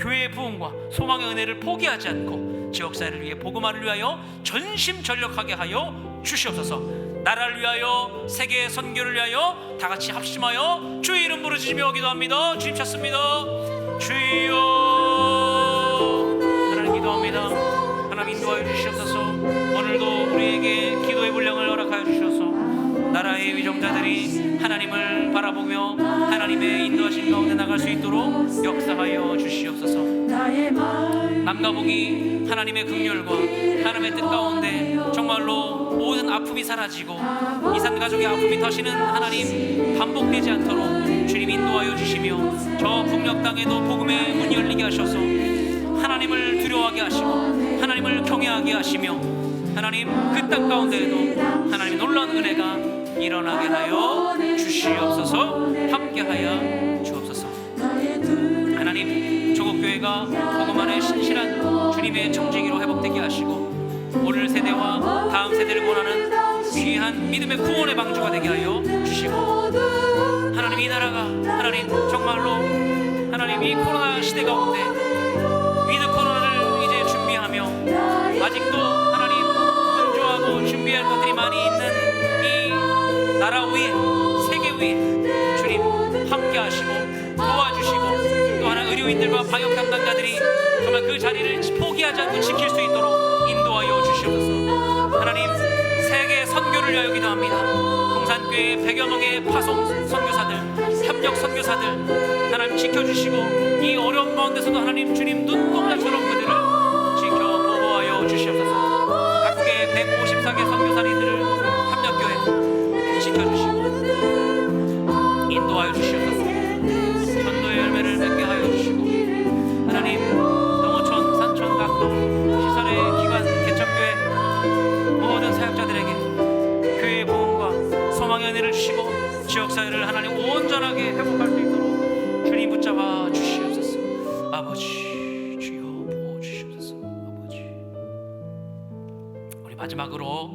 교회의 부흥과 소망의 은혜를 포기하지 않고 지역사회를 위해 복음화를 위하여 전심전력하게 하여 주시옵소서. 나라를 위하여 세계 선교를 위하여 다 같이 합심하여 주의 이름 부르짖으며 기도합니다. 주님 찾습니다. 주여 하나님 기도합니다. 하나님 인도하여 주시옵소서. 오늘도 우리에게 기도의 분량을 허락하여 주셔서 나라의 위정자들이 하나님을 바라보며 하나님의 인도하심 가운데 나갈 수 있도록 역사하여 주시옵소서. 남과 북이 하나님의 긍휼과 하나님의 뜻 가운데 정말로 모든 아픔이 사라지고 이산 가족의 아픔이 다시는 하나님 반복되지 않도록 주님 인도하여 주시며 저 북녘 땅에도 복음의 문이 열리게 하셔서 하나님을 두려워하게 하시고 하나님을 경외하게 하시며 하나님 그 땅 가운데에도 하나님의 놀라운 은혜가 일어나게 하여 주시옵소서. 함께하여 주옵소서. 하나님 조국교회가 복음 안에 신실한 주님의 청지기로 회복되게 하시고 오늘 세대와 다음 세대를 원하는 귀한 믿음의 구원의 방주가 되게 하여 주시고 하나님 이 나라가 하나님 정말로 하나님 이 코로나 시대 가운데 위드 코로나를 이제 준비하며 아직도 하나님 분주하고 준비할 것들이 많이 있는 이 나라 위에 세계 위에 주님 함께 하시고 도와주시고 또 하나 의료인들과 방역 담당자들이 정말 그 자리를 포기하지 않고 지킬 수 있도록 인도하여 주시옵소서. 하나님 세계 선교를 위하여 기도합니다. 동산교회 100여 명의 파송 선교사들 협력 선교사들 하나님 지켜주시고 이 어려운 가운데서도 하나님 주님 눈동자처럼 그들을 지켜 보호하여 주시옵소서. 각국의 154개 선교사님들을 협력교회 지켜주시고 인도하여 주시옵소서. 전도의 열매를 맺게 하여 주시고 하나님 농어촌, 산촌, 낙동, 시설의 기관, 개척교회 모든 사역자들에게 교회의 부흥과 소망의 은혜를 주시고 지역사회를 하나님 온전하게 회복할 수 있도록 주님 붙잡아 주시옵소서. 아버지 주여 보호 주시옵소서. 아버지 우리 마지막으로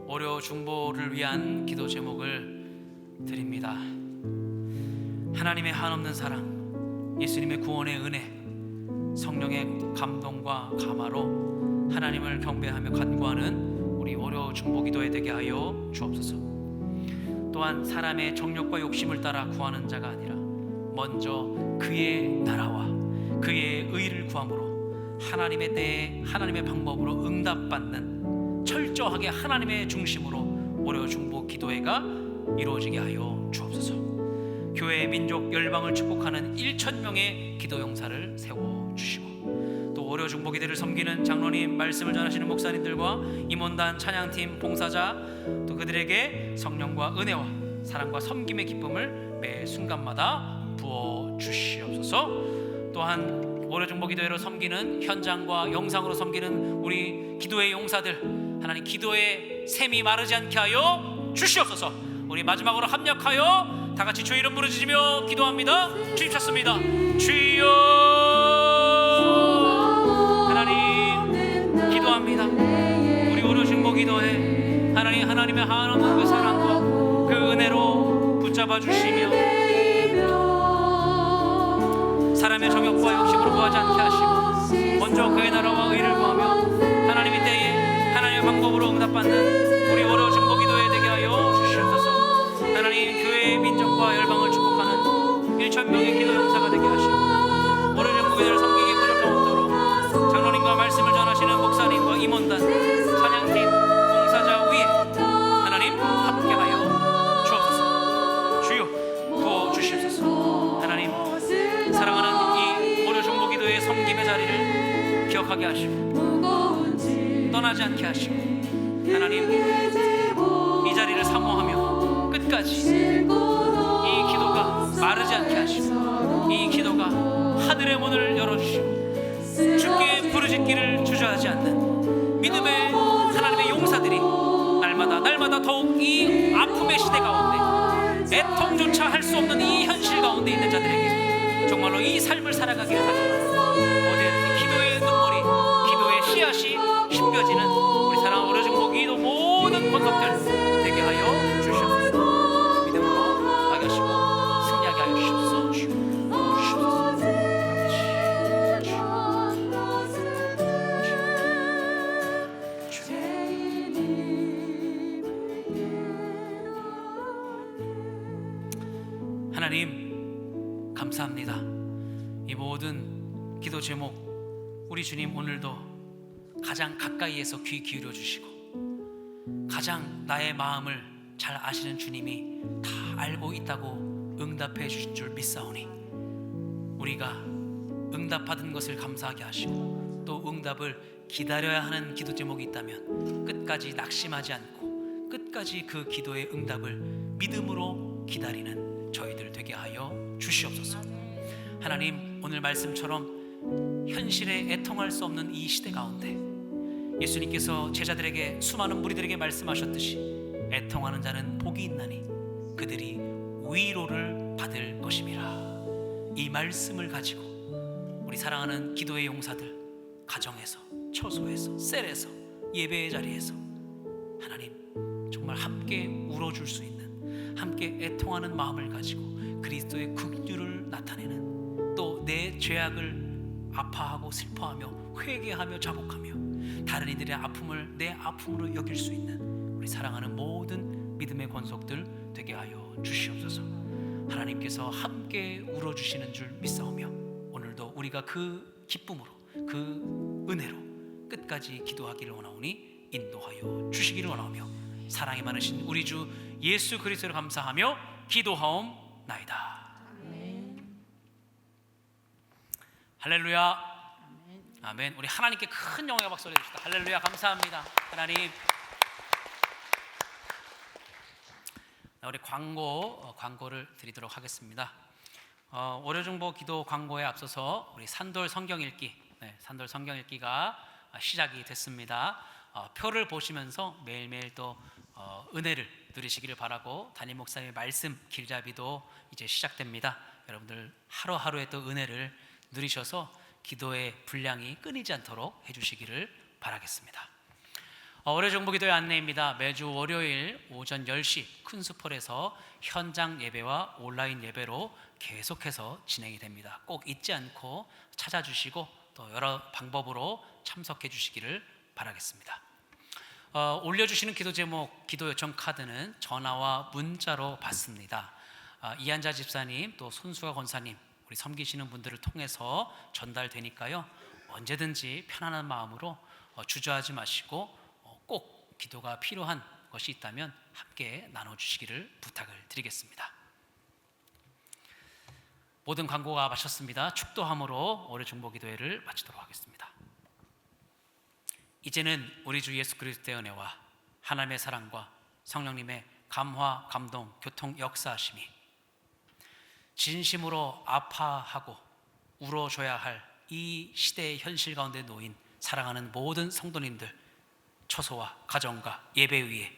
오려 중보를 위한 기도 제목을 드립니다. 하나님의 한없는 사랑, 예수님의 구원의 은혜, 성령의 감동과 감화로 하나님을 경배하며 간구하는 우리 오려 중보 기도에 되게 하여 주옵소서. 또한 사람의 정욕과 욕심을 따라 구하는 자가 아니라 먼저 그의 나라와 그의 의를 구함으로 하나님의 때에 하나님의 방법으로 응답받는 철저하게 하나님의 중심으로 오려 중보 기도회가 이루어지게 하여 주옵소서. 교회의 민족 열방을 축복하는 1,000명의 기도 용사를 세워주시고 또 오려 중보기대를 섬기는 장로님, 말씀을 전하시는 목사님들과 임원단, 찬양팀, 봉사자 또 그들에게 성령과 은혜와 사랑과 섬김의 기쁨을 매 순간마다 부어주시옵소서. 또한 오려 중보기도회로 섬기는 현장과 영상으로 섬기는 우리 기도의 용사들 하나님 기도의 샘이 마르지 않게 하여 주시옵소서. 우리 마지막으로 합력하여 다 같이 주의 이름 부르짖으며 기도합니다. 주님 찾습니다. 주여 하나님 기도합니다. 우리 오려 중보 기도회 하나님 하나님의 한없는 그 사랑과 그 은혜로 붙잡아 주시며 사람의 정욕과 욕심으로 구하지 않게 하시고 먼저 그의 나라와 의를 구하며 하나님의 때에 하나님의 방법으로 응답받는 우리 오려 중보 기도회 되게 하여 주시옵소서. 하나님 교회의 민족 지역과 열방을 축복하는 1,000명의 기도 용사가 되게 하시고 오래전부교회를 섬기기 부족함 없도록 장로님과 말씀을 전하시는 목사님과 임원단 찬양팀 봉사자 위에 하나님 함께하여 주옵소서. 주여 부어주시옵소서. 하나님 사랑하는 이 오려정보기도의 섬김의 자리를 기억하게 하시고 떠나지 않게 하시고 하나님 이 자리를 사모하며 끝까지 이 기도가 마르지 않게 하시고 이 기도가 하늘의 문을 열어주시고 주께 부르짖기를 주저하지 않는 믿음의 하나님의 용사들이 날마다 더욱 이 아픔의 시대 가운데 애통조차 할 수 없는 이 현실 가운데 있는 자들에게 정말로 이 삶을 살아가기를 바랍니다. 모든 기도의 눈물이 기도의 씨앗이 심겨지는 우리 사랑하는 오려정보 기도 모든 권속들 되게 하여 주시옵소서. 믿음으로 나가시고 승리하게 하여 주시옵소서. 주시옵소서. 하나님 감사합니다. 이 모든 기도 제목 우리 주님 오늘도 가장 가까이에서 귀 기울여 주시고 가장 나의 마음을 잘 아시는 주님이 다 알고 있다고 응답해 주신 줄 믿사오니 우리가 응답받은 것을 감사하게 하시고 또 응답을 기다려야 하는 기도 제목이 있다면 끝까지 낙심하지 않고 끝까지 그 기도의 응답을 믿음으로 기다리는 저희들 되게 하여 주시옵소서. 하나님 오늘 말씀처럼 현실에 애통할 수 없는 이 시대 가운데 예수님께서 제자들에게 수많은 무리들에게 말씀하셨듯이 애통하는 자는 복이 있나니 그들이 위로를 받을 것임이라. 이 말씀을 가지고 우리 사랑하는 기도의 용사들 가정에서 처소에서 셀에서 예배의 자리에서 하나님 정말 함께 울어줄 수 있는 함께 애통하는 마음을 가지고 그리스도의 긍휼을 나타내는 또 내 죄악을 아파하고 슬퍼하며 회개하며 자복하며 다른 이들의 아픔을 내 아픔으로 여길 수 있는 우리 사랑하는 모든 믿음의 권속들 되게 하여 주시옵소서. 하나님께서 함께 울어주시는 줄 믿사오며 오늘도 우리가 그 기쁨으로 그 은혜로 끝까지 기도하기를 원하오니 인도하여 주시기를 원하오며 사랑이 많으신 우리 주 예수 그리스도를 감사하며 기도하옵나이다. 할렐루야. 아멘. 우리 하나님께 큰 영광의 박수 올려주시다. 할렐루야. 감사합니다. 하나님. 우리 광고를 드리도록 하겠습니다. 오려정보 기도 광고에 앞서서 우리 산돌 성경 읽기, 산돌 성경 읽기가 시작이 됐습니다. 표를 보시면서 매일매일 또 은혜를 누리시기를 바라고 담임 목사님의 말씀 길잡이도 이제 시작됩니다. 여러분들 하루하루의 또 은혜를 누리셔서 기도의 분량이 끊이지 않도록 해주시기를 바라겠습니다. 오려정보 기도의 안내입니다. 매주 월요일 오전 10시 큰수펄에서 현장 예배와 온라인 예배로 계속해서 진행이 됩니다. 꼭 잊지 않고 찾아주시고 또 여러 방법으로 참석해 주시기를 바라겠습니다. 올려주시는 기도 제목, 기도 요청 카드는 전화와 문자로 받습니다. 이한자 집사님 또 손수아 권사님 우리 섬기시는 분들을 통해서 전달되니까요. 언제든지 편안한 마음으로 주저하지 마시고 꼭 기도가 필요한 것이 있다면 함께 나눠주시기를 부탁을 드리겠습니다. 모든 광고가 마쳤습니다. 축도함으로 오려정보 기도회를 마치도록 하겠습니다. 이제는 우리 주 예수 그리스도의 은혜와 하나님의 사랑과 성령님의 감화, 감동, 교통 역사하심이 진심으로 아파하고 울어줘야 할 이 시대의 현실 가운데 놓인 사랑하는 모든 성도님들 처소와 가정과 예배 위에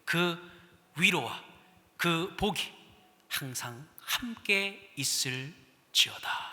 그 위로와 그 복이 항상 함께 있을지어다.